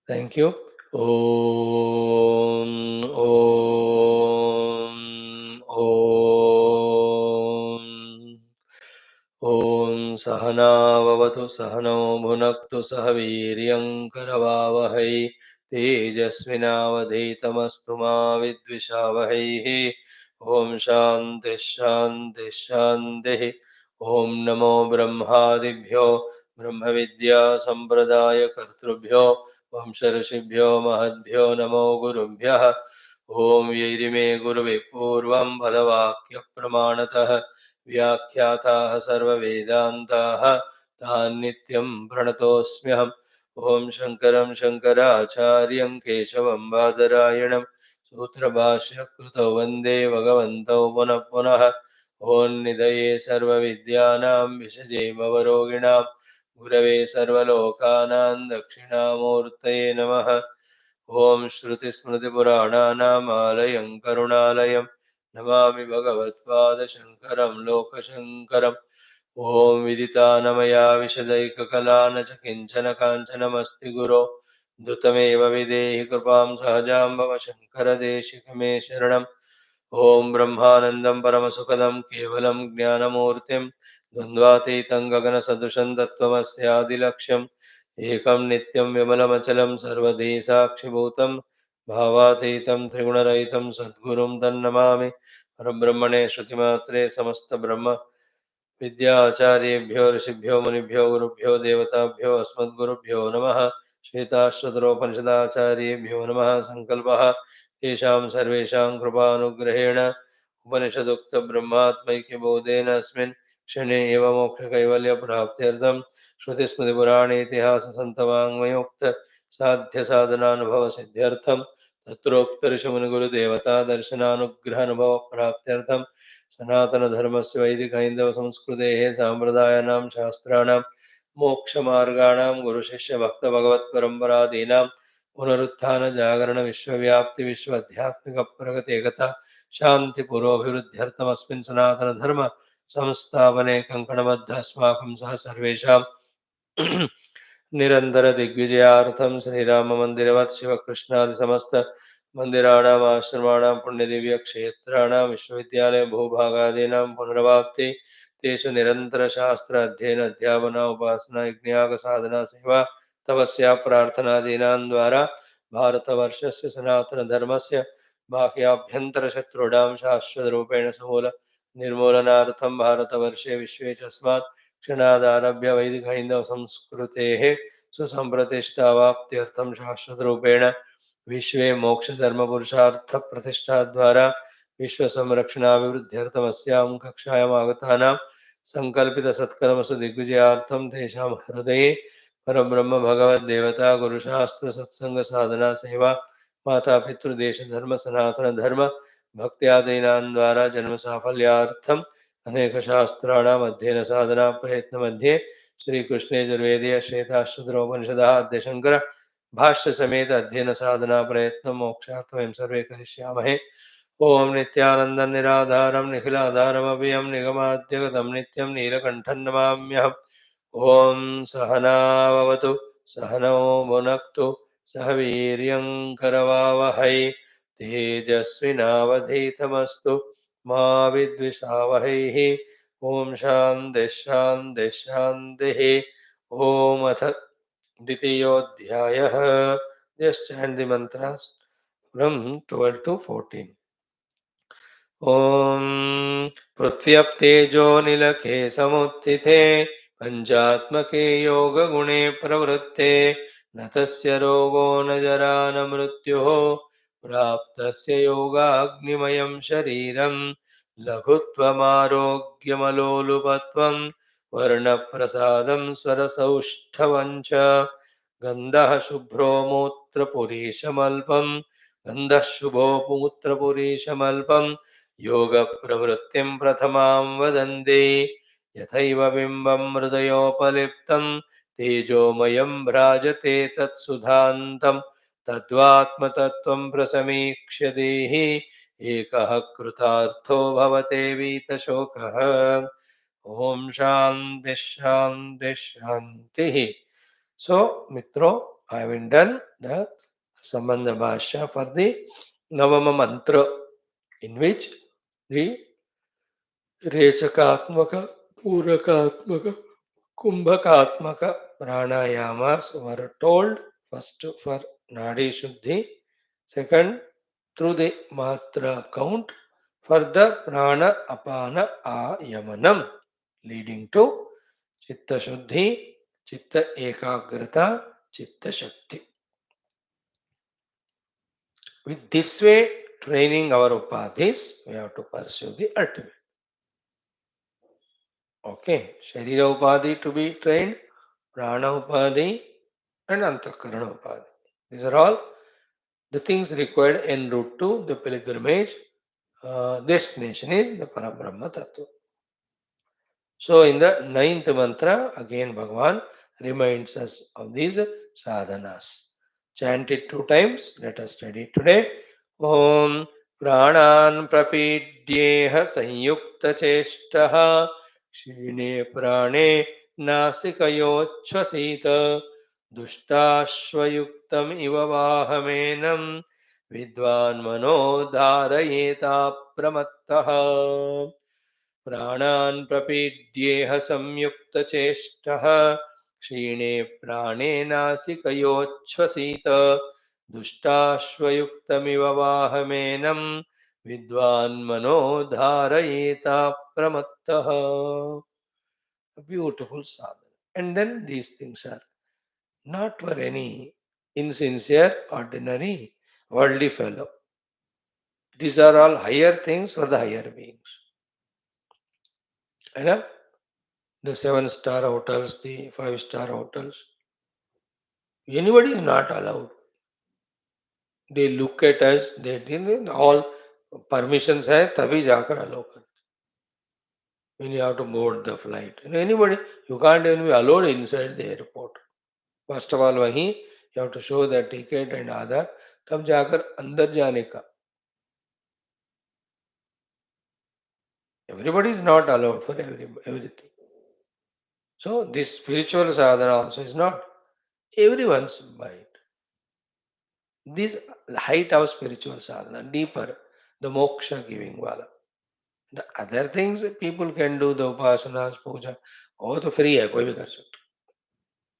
Thank you. Om, Om, Om. ॐ सहनाववतु सहनौ भुनक्तु सह वीर्यं करवावहै तेजस्विनावधीतमस्तु मा विद्विषावहैः ॐ शान्तिः शान्तिः शान्तिः ॐ नमो ब्रह्मादिभ्यो ब्रह्मविद्या सम्प्रदायकर्तृभ्यो वंशऋषिभ्यो महद्भ्यो नमो गुरुभ्यः ॐ यैरिमे गुरुवे पूर्वं पदवाक्यप्रमाणतः व्याख्याताः सर्ववेदान्ताः तान् नित्यं प्रणतोऽस्म्यहम् ॐ शङ्करं शङ्कराचार्यं केशवं बादरायणं सूत्रभाष्यकृतौ वन्दे भगवन्तौ पुनः पुनः ॐ निधये सर्वविद्यानां विषजे भवरोगिणां गुरवे सर्वलोकानां दक्षिणामूर्तये नमः ॐ श्रुतिस्मृतिपुराणानाम् आलयं करुणालयं नमामि भगवत्पादशङ्करं लोकशङ्करम् ॐ विदितानमया विशदैककला न च किञ्चन काञ्चनमस्ति गुरो द्रुतमेव विदेहि कृपां सहजां भव शङ्करदेशिक मे शरणम् ॐ ब्रह्मानन्दं परमसुखदं केवलं ज्ञानमूर्तिं द्वन्द्वातीतं गगनसदृशं तत्त्वमस्यादिलक्ष्यम् एकं नित्यं विमलमचलं सर्वधी साक्षिभूतं भावातीतं त्रिगुणरहितं सद्गुरुं तन्नमामि परब्रह्मणे श्रुतिमात्रे समस्तब्रह्म विद्याचार्येभ्यो ऋषिभ्यो मुनिभ्यो गुरुभ्यो देवताभ्यो अस्मद्गुरुभ्यो नमः श्वेताश्वतरोपनिषदाचार्येभ्यो नमः सङ्कल्पः तेषां सर्वेषां कृपानुग्रहेण उपनिषदुक्तब्रह्मात्मैक्यबोधेन अस्मिन् क्षणे एव मोक्षकैवल्यप्राप्त्यर्थं श्रुतिस्मृतिपुराणेतिहाससन्तवाङ्मयोक्त साध्यसाधनानुभवसिद्ध्यर्थं तत्रोक्तऋषिमुनिगुरुदेवता दर्शनानुग्रहानुभवप्राप्त्यर्थं सनातनधर्मस्य वैदिकहैन्दवसंस्कृतेः साम्प्रदायानां शास्त्राणां मोक्षमार्गाणां गुरुशिष्यभक्तभगवत्परम्परादीनां पुनरुत्थानजागरणविश्वव्याप्तिविश्वध्यात्मिकप्रगतेकता शान्तिपुरोभिवृद्ध्यर्थमस्मिन् सनातनधर्म संस्थापने कङ्कणबद्ध अस्माकं सह सर्वेषां निरन्तरदिग्विजयार्थं श्रीराममन्दिरवत् शिवकृष्णादिसमस्त मन्दिराणाम् आश्रमाणां पुण्यदिव्यक्षेत्राणां विश्वविद्यालय भूभागादीनां पुनरवाप्ति तेषु निरन्तरशास्त्र अध्ययन अध्यापना उपासना यज्ञयागसाधना सेवा तपस्या प्रार्थनादीनां द्वारा भारतवर्षस्य सनातनधर्मस्य बाह्याभ्यन्तरशत्रूणां शाश्वतरूपेण समूल निर्मूलनार्थं भारतवर्षे विश्वे च अस्मात् क्षणादारभ्य वैदिकहैन्दवसंस्कृतेः सुसम्प्रतिष्ठावाप्त्यर्थं शाश्वतरूपेण विश्वे मोक्षधर्मपुरुषार्थप्रतिष्ठाद्वारा विश्वसंरक्षणाभिवृद्ध्यर्थमस्यां कक्षायाम् आगतानां सङ्कल्पितसत्कर्मसु दिग्विजयार्थं तेषां हृदये परब्रह्म भगवद्देवता गुरुशास्त्रसत्सङ्गसाधना सेवा मातापितृदेशधर्म सनातनधर्म भक्त्यादीनां द्वारा जन्मसाफल्यार्थम् अनेकशास्त्राणाम् अध्ययनसाधना प्रयत्नमध्ये श्रीकृष्णयजुर्वेदीय श्वेताश्वतरोपनिषदः अद्यशङ्कर भाष्य समेत अध्ययन साधना प्रयत्न मोक्षार्थ वयं सर्वे करिष्यामहे ओम नित्यानन्दं निराधारं निखिलाधारमव्ययं निगमाद्यगतं नित्यं नीलकण्ठं नमाम्यहम् ॐ सहनाववतु सहनौ भुनक्तु सह वीर्यं करवावहै तेजस्विनावधीतमस्तु मा विद्विषावहैः ॐ शान्तिः शान्तिः शान्तिः ॐ अथ द्वितीयोऽध्यायः. Just chant the mantras from 12 to 14. ॐ पृथ्व्यप्तेजो निलखे समुत्थिते पञ्चात्मके योगगुणे प्रवृत्ते न तस्य रोगो न जरा न मृत्युः प्राप्तस्य योगाग्निमयं शरीरं लघुत्वमारोग्यमलोलुपत्वं वर्णप्रसादं स्वरसौष्ठवं च गन्धः शुभ्रो मूत्रपुरीशमल्पं गन्धः शुभो मूत्रपुरीशमल्पं योगप्रवृत्तिं प्रथमां वदन्ति यथैव बिम्बं हृदयोपलिप्तं तेजोमयं भ्राजते तत्सुधान्तं तद्वात्मतत्त्वं प्रसमीक्ष्य देहि एकः कृतार्थो भवते वीतशोकः. ॐ शान्तिः शान्तिः शान्तिः. So, Mitro, I have done the Sambandha Bhashya for the Navama mantra, in which the Rechakatmaka, Purakatmaka, Kumbhakatmaka pranayamas were told. First for Nadi Shuddhi, second through the Matra count for the Prana Apana Ayamanam, leading to Chitta Shuddhi, Chitta Ekagrata, Chitta Shakti. With this way, training our upadhis, we have to pursue the ultimate. Okay, Sharira Upadhi to be trained, Prana Upadhi, and Antakarana Upadhi. These are all the things required en route to the pilgrimage. Destination is the Parabrahma Tattva. So, in the ninth mantra, again Bhagavan reminds us of these sadhanas. Chant it 2 times. Let us study it today. Om Pranan Prapidyeha Sanyukta Cheshtah Kshine Prane Nasikayochvasita Duštashvayuktam Iva Vahamenam Vidvan Mano Dharayeta Pramattaha प्राणान् प्रपीड्येह संयुक्तचेष्टः क्षीणे प्राणे नासिकयोच्छ्वसीत दुष्टाश्वयुक्तमिव वाहमेनं विद्वान् मनो धारयेता प्रमत्तः. A beautiful sadhana. And then these things are not for any insincere, ordinary, worldly fellow. These are all higher things for the higher beings. You know? The 7-star hotels, the 5-star hotels. Anybody is not allowed. They look at us, they didn't all permissions hai, तभी जाकर allow करते. When you have to board the flight. Anybody, you can't even be allowed inside the airport. First of all, वहीं you have to show the ticket and Aadhaar, तब जाकर अंदर जाने का. Everybody is not allowed for everything. So this spiritual sadhana also is not everyone's mind. This height of spiritual sadhana, deeper, the moksha giving wala. The other things people can do, the upasanas, puja, all to free hai, koi bhi kar sakta.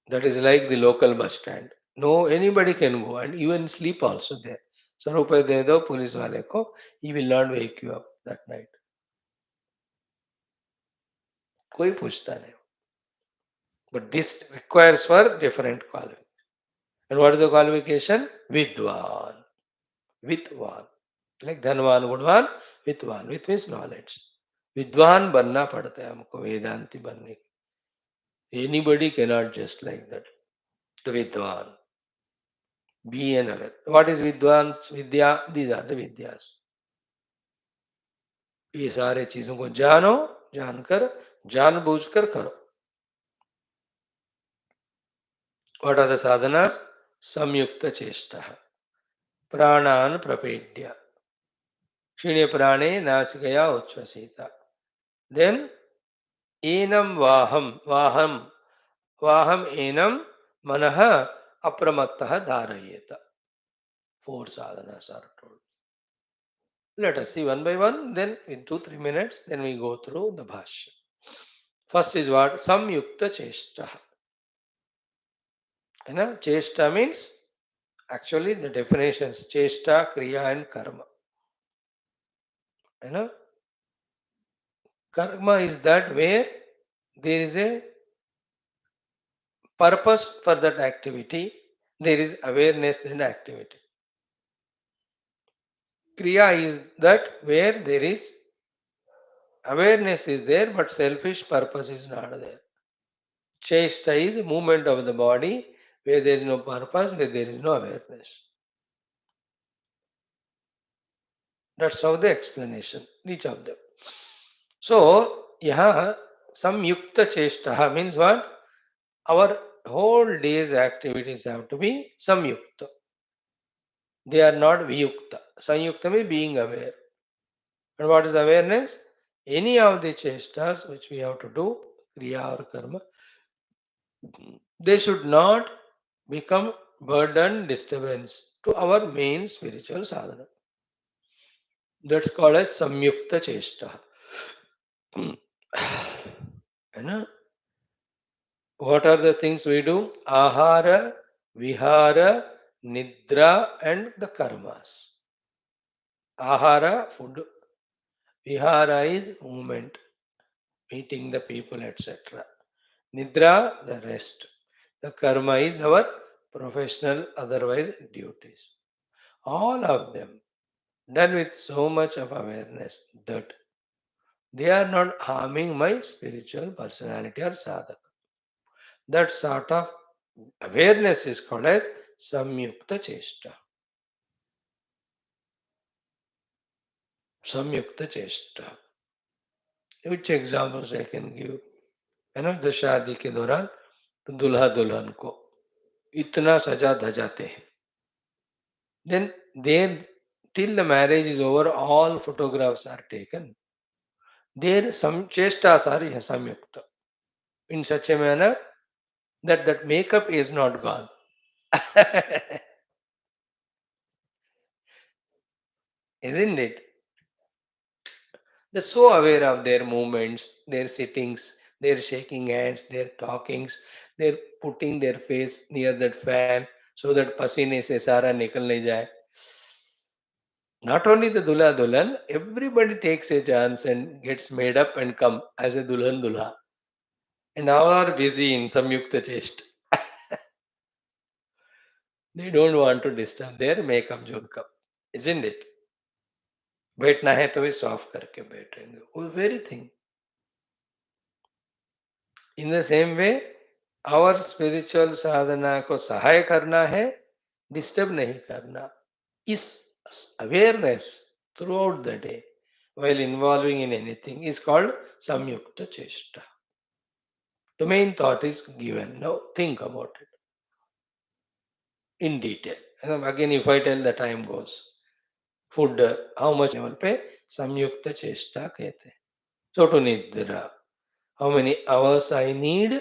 That is like the local bus stand. No, anybody can go and even sleep also there. So रुपए दे दो police वाले को, he will not wake you up that night. कोई पूछता नहीं. But this requires for different qualification. And what is the qualification? Vidwan. Vidwan. Like Dhanvan, Gudvan, Vidwan. With means knowledge. विद्वान बनना पड़ता है हमको वेदांती बनने के. Anybody cannot just like that. The Vidwan. Be an aware. What is Vidwan? Vidya? These are the Vidyas. ये सारे चीजों को जानो, जानकर, जानबूझकर करो. What are the sadhanas? Samyukta chestah. Pranan prapedya. Shine prane nasikaya uchvasita. Then enam vaham. Vaham. Vaham enam manaha apramattaha dharayeta. Four sadhanas are told. Let us see one by one, then in 2-3 minutes, then we go through the Bhashyam. First is what? Samyukta Cheshta. Cheshta means, actually the definitions, Cheshta, Kriya and Karma. You know, Karma is that where there is a purpose for that activity, there is awareness in activity. Kriya is that where there is awareness is there but selfish purpose is not there. Chesta is movement of the body where there is no purpose, where there is no awareness. That's how the explanation, each of them. So, yaha samyukta chesta means what? Our whole day's activities have to be samyukta. They are not viyukta. Samyukta means being aware. And what is awareness? Any of the chestas which we have to do, kriya or karma, they should not become burden, disturbance to our main spiritual sadhana. That's called as samyukta chesta. What are the things we do? Ahara, vihara, nidra, and the karmas. Ahara, food. Vihara is movement, meeting the people, etc. Nidra, the rest. The karma is our professional, otherwise duties. All of them done with so much of awareness that they are not harming my spiritual personality or sadhaka. That sort of awareness is called as samyukta chesta. Samyukta chesta. Which examples I can give? The शादी के दौरान तो दुल्हा दुल्हन को इतना सजा धजाते हैं. Then they, till the marriage is over, all photographs are taken. There some chestas are samyukta in such a manner that that makeup is not gone. Isn't it? They're so aware of their movements, their sittings, their shaking hands, their talkings, they're putting their face near that fan so that pasine se sara nikal nahi jaye. Not only the dulha dulhan, everybody takes a chance and gets made up and come as a dulhan dulha. And all are busy in samyukta chest. They don't want to disturb their makeup jokeup, isn't it? बैठना है तो वे soft करके बैठेंगे, वो very thing. In the same way our spiritual sadhana को सहाय करना है, डिस्टर्ब नहीं करना. इस awareness throughout the day while involving in anything is called samyukta chesta. The main thought is given. Now think about it in detail. And again, if I tell, the time goes. Food, how much level पे samyukta chesta कहते हैं. So to nidra, how many hours I need,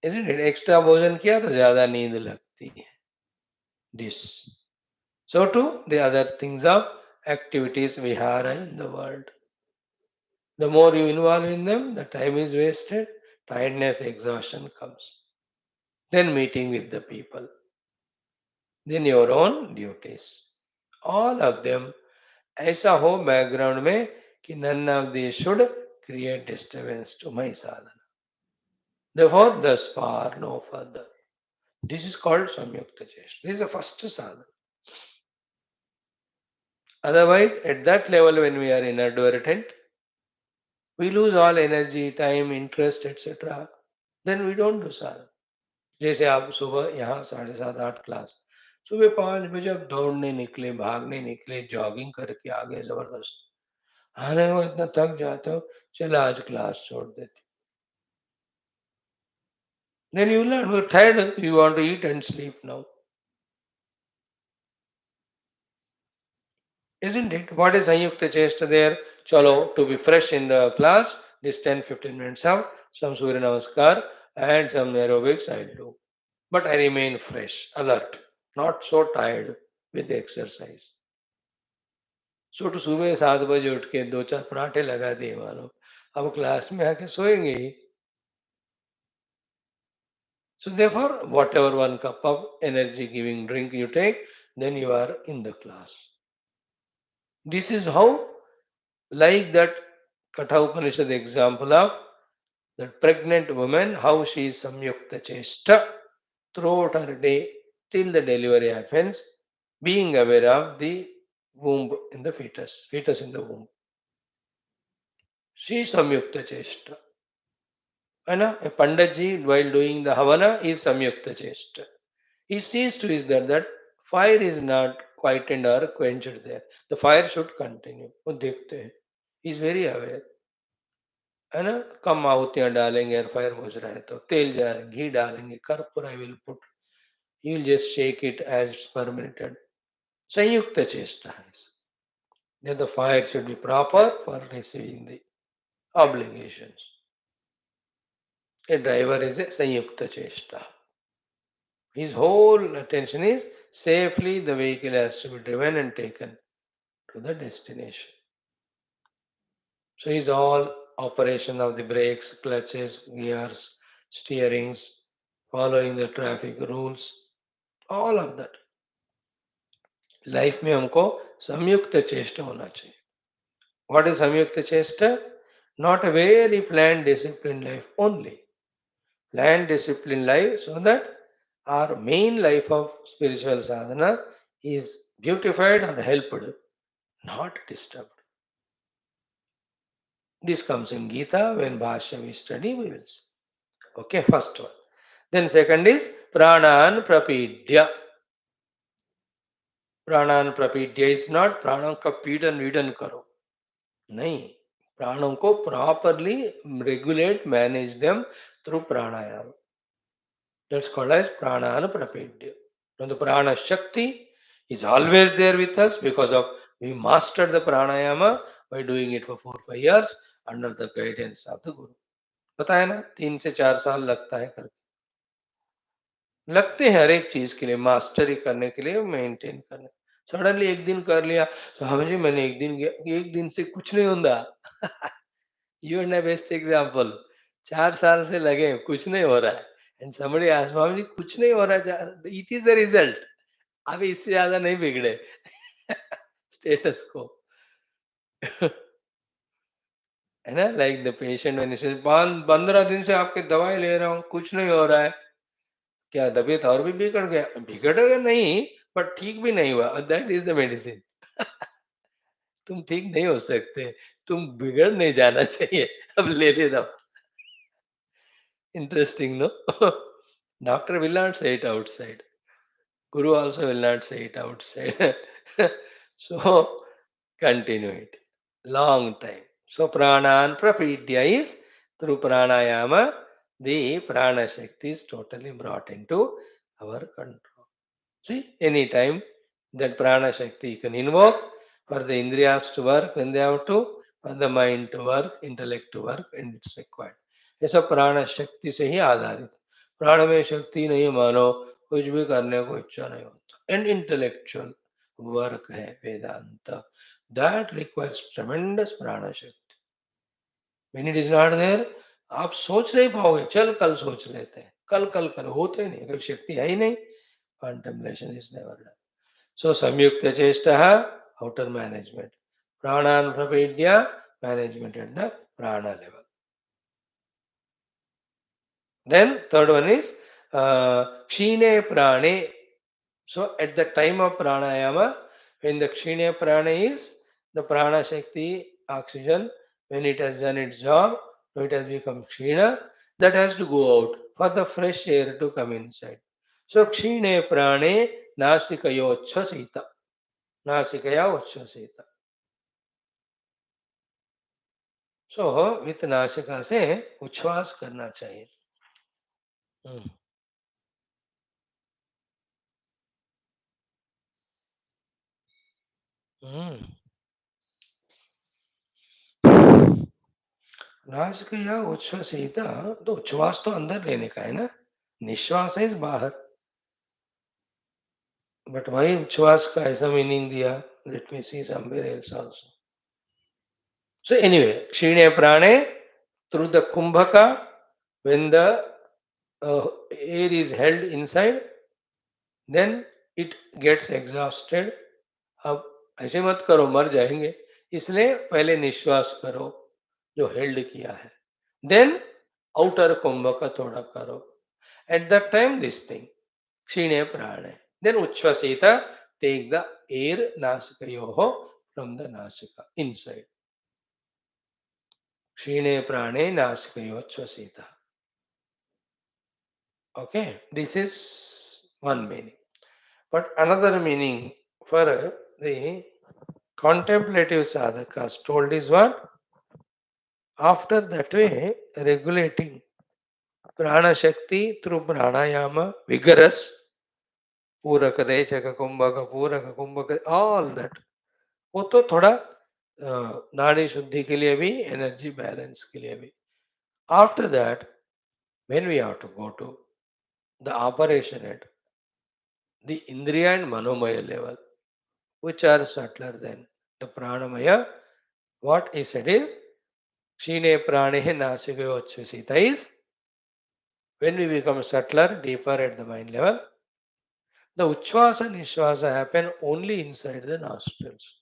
isn't it? Extra भोजन किया तो ज्यादा नींद लगती है. This. So too the other things of activities vihara in the world. The more you involve in them, the time is wasted, tiredness, exhaustion comes. Then meeting with the people. Then your own duties. All of them ऐसा हो background में कि none of these should create disturbance to my sadhana. Therefore, thus far, no further. This is called samyukta chesta. This is the first sadhana. Otherwise, at that level, when we are inadvertent, we lose all energy, time, interest, etc. Then we don't do sadhana. जैसे आप सुबह यहाँ 7:30-8 class, सुबह 5 बजे आप दौड़ने निकले, भागने निकले, जॉगिंग करके आ गए जबरदस्त. आने को इतना थक जाते हो, चलो आज क्लास छोड़ देते. Then you learn, you're tired, you want to eat and sleep now. Isn't it? What is Sanyukta Chesta there? Chalo, to be fresh in the class, this 10-15 minutes out, some Surya Namaskar, and some aerobics I'll do. But I remain fresh, alert, not so tired with the exercise. So to सुबह 7 बजे उठ के दो चार पराठे लगा दिए मानो, अब क्लास में आके सोएंगे ही. So therefore, whatever one cup of energy giving drink you take, then you are in the class. This is how, like that Katha Upanishad example of that pregnant woman, how she is samyukta chesta throughout her day till the delivery happens, being aware of the womb in the fetus in the womb. She is samyukta chesta. A Panditji, while doing the Havana, is samyukta chesta. He sees to is that fire is not quietened or quenched there. The fire should continue. वो देखते हैं. He is very aware. है ना, कम आहुतियां डालेंगे, air fire बुझ रहा है तो तेल डालेंगे, घी डालेंगे, कर्पूर I will put. He will just shake it as it's permitted. Sanyukta chesta is that the fire should be proper for receiving the obligations. A driver is a Sanyukta chesta. His whole attention is safely the vehicle has to be driven and taken to the destination. So his all operation of the brakes, clutches, gears, steerings, following the traffic rules, all of that. Life में हमको संयुक्त चेष्टा होना चाहिए. What is संयुक्त चेष्टा? Not a very planned disciplined life only. Planned disciplined life so that our main life of spiritual sadhana is beautified or helped, not disturbed. This comes in Gita when Bhashyam we study, we will see. Okay, first one. Then second is Pranan Prapidya. Pranan Prapidya is not Pranam ka पीडन वीडन करो. नहीं, प्राणों को properly regulate manage them through pranayama. That's called as pranana prapedya. Now the prana shakti is always there with us because of we mastered the pranayama by doing it for 4 5 years under the guidance of the guru. पता है ना, 3 से 4 साल लगता है कर, लगते हैं हर एक चीज के लिए, मास्टरी करने के लिए, मेंटेन करने. सडनली एक दिन कर लिया, स्वामी जी मैंने एक दिन से कुछ नहीं होता. You and best example. 4 साल से लगे कुछ नहीं हो रहा है, and somebody asked Swami ji कुछ नहीं हो रहा है, इट इज द रिजल्ट. अभी इससे ज्यादा नहीं बिगड़े. स्टेटस को. है ना, like the patient when he says 15 दिन से आपके दवाई ले रहा हूँ कुछ नहीं हो रहा है, क्या तबीयत और भी बिगड़ गया? बिगड़ गया नहीं, बट ठीक भी नहीं हुआ. That is the medicine. तुम ठीक नहीं हो सकते, तुम बिगड़ नहीं जाना चाहिए, अब ले ले दो. Interesting, no? Doctor will not say it outside. Guru also will not say it outside. So continue it. Long time. So pranan prapidya is through pranayama, the prana shakti is totally brought into our control. See, anytime that prana shakti you can invoke for the indriyas to work when they have to, for the mind to work, intellect to work, and it's required. ये सब प्राण शक्ति से ही आधारित. प्राण में शक्ति नहीं मानो, कुछ भी करने को इच्छा नहीं होता. एंड इंटेलेक्चुअल वर्क है वेदांत. That requires tremendous prana shakti. When it is not there, आप सोच नहीं पाओगे. चल कल सोच लेते हैं, कल कल कल होते नहीं, कोई शक्ति है ही नहीं. Contemplation is never done. So samyukta chestaha, outer management. Pranan pravidya, management at the prana level. Then third one is kshine prane. So at the time of pranayama, when the kshine prana is the prana shakti oxygen, when it has done its job, so it has become kshina, that has to go out for the fresh air to come inside. So kshine prane nasikayo chasita. नासिकया उच्छ्वसित. So with नासिका से उच्छ्वास करना चाहिए. हम्म. हम्म. नासिका उच्छ्वसित, तो उच्छ्वास तो अंदर लेने का है ना, निश्वास है इस बाहर, बट वही उच्छ्वास का ऐसा मीनिंग दिया. Let me C somewhere else also. So anyway, Kshine Prane, through the Kumbhaka, when the air is held inside, then it gets exhausted. अब ऐसे मत करो, मर जाएंगे, इसलिए पहले निश्वास करो जो हेल्ड किया है, देन आउटर कुंभ का थोड़ा करो. At that time this thing क्षीणे प्राणे, देन उच्छ्वसित, टेक द एयर नासिकयोः फ्रॉम द नासिका इनसाइड. क्षीणे प्राणे नासिकयोच्छ्वसित. Okay, this is one meaning. But another meaning for the contemplative sadhakas told is what? After that way, regulating prana shakti through pranayama, vigorous, पूरक रेचक कुंभक पूरक कुंभक, all that, वो तो थोड़ा नाड़ी शुद्धि के लिए भी, एनर्जी बैलेंस के लिए भी. After that, when we have to go to the operation at the indriya and manomaya level, which are subtler than the pranamaya, what he said is Kshine Pranehe Nasikochusita is when we become subtler, deeper at the mind level, the Uchvasa and Nishvasa happen only inside the nostrils.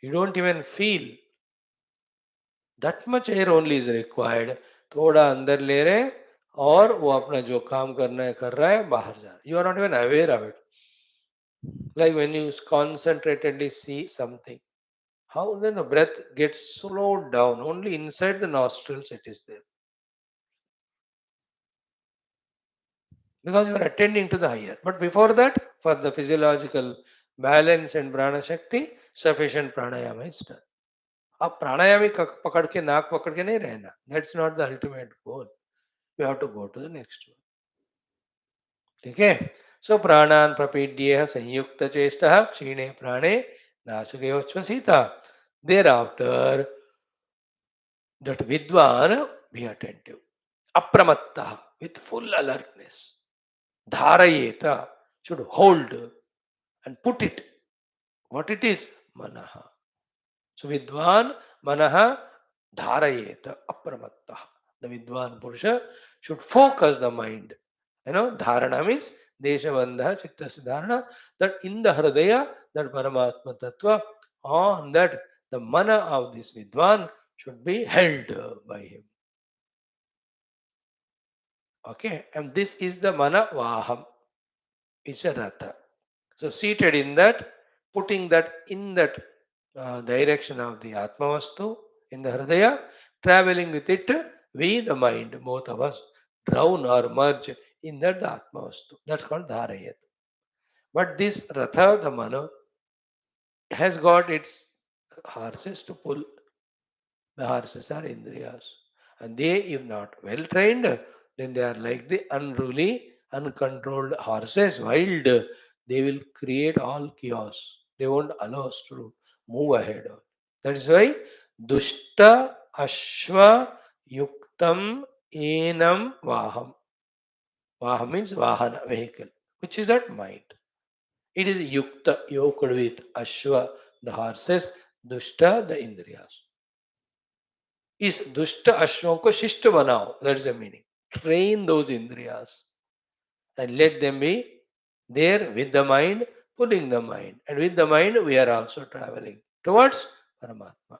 You don't even feel. That much air only is required. थोड़ा अंदर ले रहे और वो अपना जो काम करना है कर रहा है, बाहर जा रहा है. You are not even aware of it. Like when you concentratedly see something, how then the breath gets slowed down. Only inside the nostrils it is there. Because you are attending to the higher. But before that, for the physiological balance and prana shakti, sufficient pranayama is done. अब प्राणायाम ही पकड़ के नाक पकड़ के नहीं रहना. That's not the ultimate goal. We have to go to the next one. ठीक है. So प्राणान प्रपीड्य संयुक्त चेष्टः क्षीणे प्राणे नासिकयोच्छ्वसिता. Thereafter, that vidwan be attentive, apramatta, with full alertness. Dharayeta, should hold and put it. What it is? Manaha. So vidwan manaha dharayeta, apramatta. The vidwan purusha should focus the mind. Dharana means deshabandha chittasya dharana, that in the hridaya, that paramatma tattva, on that the mana of this vidwan should be held by him. Okay, and this is the mana vaham. It's a ratha. So seated in that, putting that in that direction of the Atmavastu in the Hridaya, traveling with it, we the mind, both of us, drown or merge in that Atmavastu. That's called Dharayat. But this Ratha, the Mano, has got its horses to pull. The horses are Indriyas. And they, if not well trained, then they are like the unruly, uncontrolled horses, wild. They will create all chaos. They won't allow us to move ahead. That is why Dushta Ashwa Yuktam Enam Vaham. Vaham means Vahana, vehicle, which is that mind. It is Yukta, yoked with Ashwa, the horses, Dushta, the Indriyas. इस दुष्ट अश्वों को शिष्ट बनाओ, that is the meaning. Train those indriyas and let them be there with the mind, pulling the mind, and with the mind we are also traveling towards Paramatma.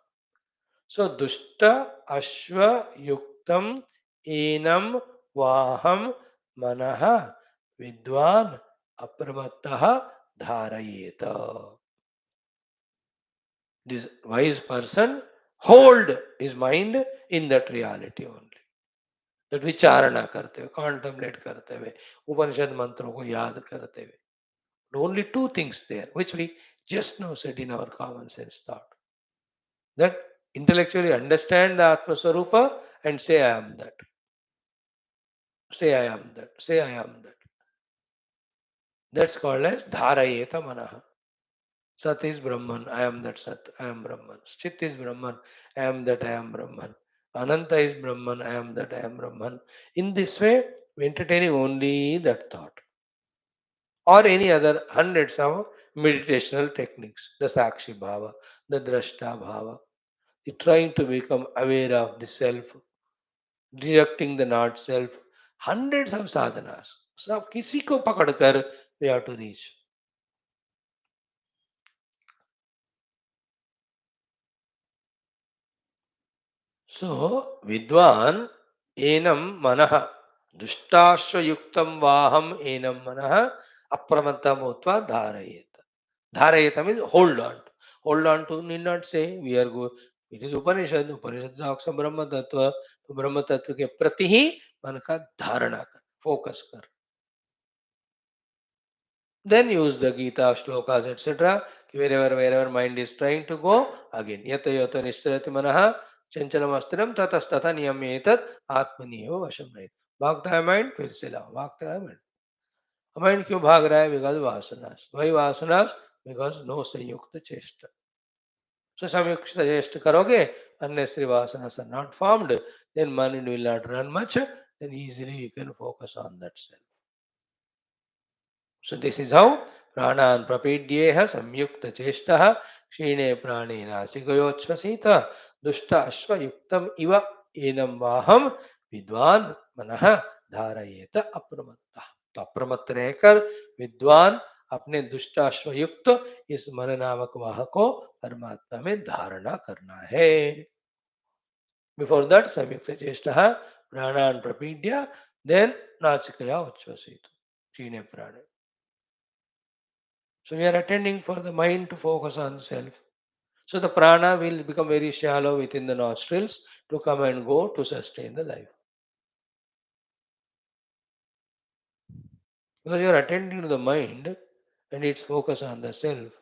So dushta ashva yuktam enam vaham manaha vidwan apramattah dharayeta. This wise person hold his mind in that reality only. That विचारणा करते हुए, contemplate करते हुए, उपनिषद मंत्रों को याद करते हुए. Only two things there, which we just now said in our common sense thought. That intellectually understand the Atma Swarupa and say I am that. Say I am that. Say I am that. That's called as Dharayeta Manaha. Sat is Brahman, I am that Sat, I am Brahman. Chit is Brahman, I am that I am Brahman. Ananta is Brahman, I am that, I am Brahman. In this way, we entertaining only that thought. Or any other hundreds of meditational techniques, the Sakshi Bhava, the Drashta Bhava, the trying to become aware of the self, rejecting the not self, hundreds of sadhanas. So, किसी को पकड़कर we have to reach. So, Vidwan enam manah dushtashrayuktam vaham enam manah apramattam utva dharayet. Dharayeta means hold on. Hold on to need not say we are go. It is Upanishad. Upanishad talks of Brahma Tattva. तो ब्रह्म तत्व के प्रति ही मन का धारणा कर, focus कर. Then use the Gita shlokas etc. Wherever mind is trying to go, again yata yata nishtarati manaha chanchalam astiram tatastata niyamyetat atmani eva vasham रहित. भागता है माइंड फिर से लाओ, भागता है माइंड. माइंड क्यों भाग रहा है? बिकॉज वासनास. वही वासनास बिकॉज नो संयुक्त चेष्टा. So samyukta chesta karoge, unless the vasanas are not formed, then mind will not run much, then easily you can focus on that self. So this is how प्राणान् प्रपीड्येह संयुक्त चेष्टः क्षीणे प्राणे नासिकयोच्छ्वसितः दुष्ट अश्वयुक्तम इव एनं वाहम विद्वान मनः धारयेत अप्रमत्तः. तो अप्रमत्त रहकर विद्वान अपने दुष्ट अश्वयुक्त इस मन नामक वाह को परमात्मा में धारणा करना है. बिफोर दैट संयुक्त चेष्टः प्राणान् प्रपीड्य देन नासिकया उच्छ्वसित क्षीणे प्राणे. So we are attending for the mind to focus on self. So the prana will become very shallow within the nostrils to come and go to sustain the life. Because you are attending to the mind and its focus on the self.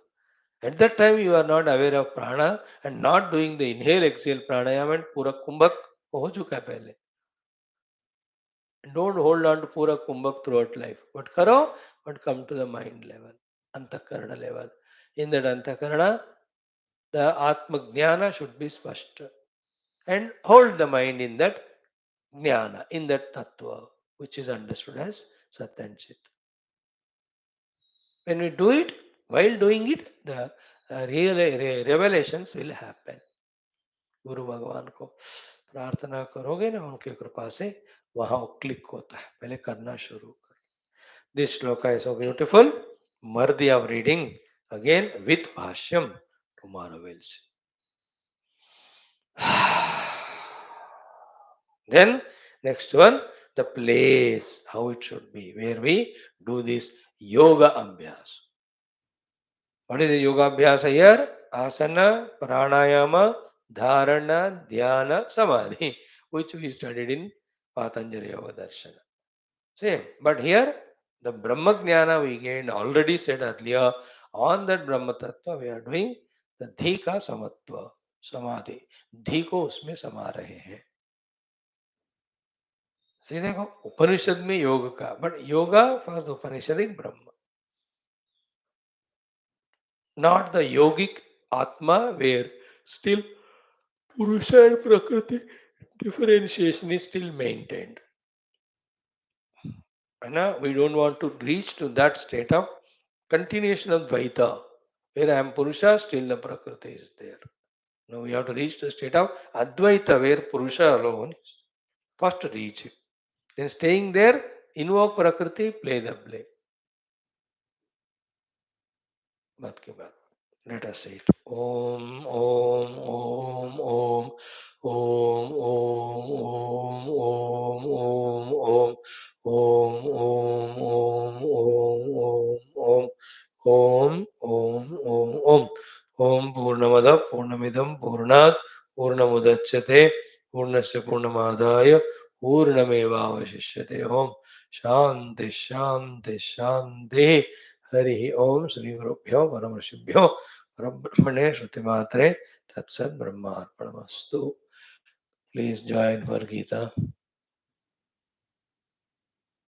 At that time you are not aware of prana and not doing the inhale exhale pranayama and pura kumbhak ho chuka hai pehle. Don't hold on to pura kumbhak throughout life. But karo, but come to the mind level, antakarana level. In that antakarana, the Atma Jnana should be spashta. And hold the mind in that Jnana, in that Tattva, which is understood as Sat and Chit. When we do it, while doing it, the revelations will happen. गुरु भगवान को प्रार्थना करोगे ना उनके कृपा से वहां click होता है. पहले करना शुरू करो. This shloka is so beautiful. Worthy of reading again with Bhashyam. Tomorrow we'll see. Then next one, the place, how it should be, where we do this yoga abhyas. What is the yoga abhyas here? Asana, pranayama, dharana, dhyana, samadhi, which we studied in Patanjali Yoga Darshana. Same, but here the Brahma Jnana we gained, already said earlier, on that Brahma Tattva we are doing the Dhi ka Samatva, Samadhi. Dhi को उसमें समा रहे हैं. See, देखो उपनिषद में योग का, but yoga for the Upanishadic Brahma, not the yogic atma where still purusha and prakriti differentiation is still maintained. And we don't want to reach to that state of continuation of dvaita where I am purusha, still the prakriti is there. Now we have to reach the state of advaita where purusha alone is. First reach it, then staying there, invoke prakriti, play the play. बात के बाद let us say it. Om Om Om Om Om Om Om Om Om Om Om Om Om Om Om Om Om Om Purnamada Purnamidam Purnat Purnamudachyate Purnasya Purnamadaya Purnamevavashishyate. Om Shanti Shanti Shanti. Hari ओम श्री गुरुभ्यो परम ऋषिभ्यो परब्रह्मणे श्रुति मात्रे तत्सत् ब्रह्मार्पणमस्तु. Please join for Gita.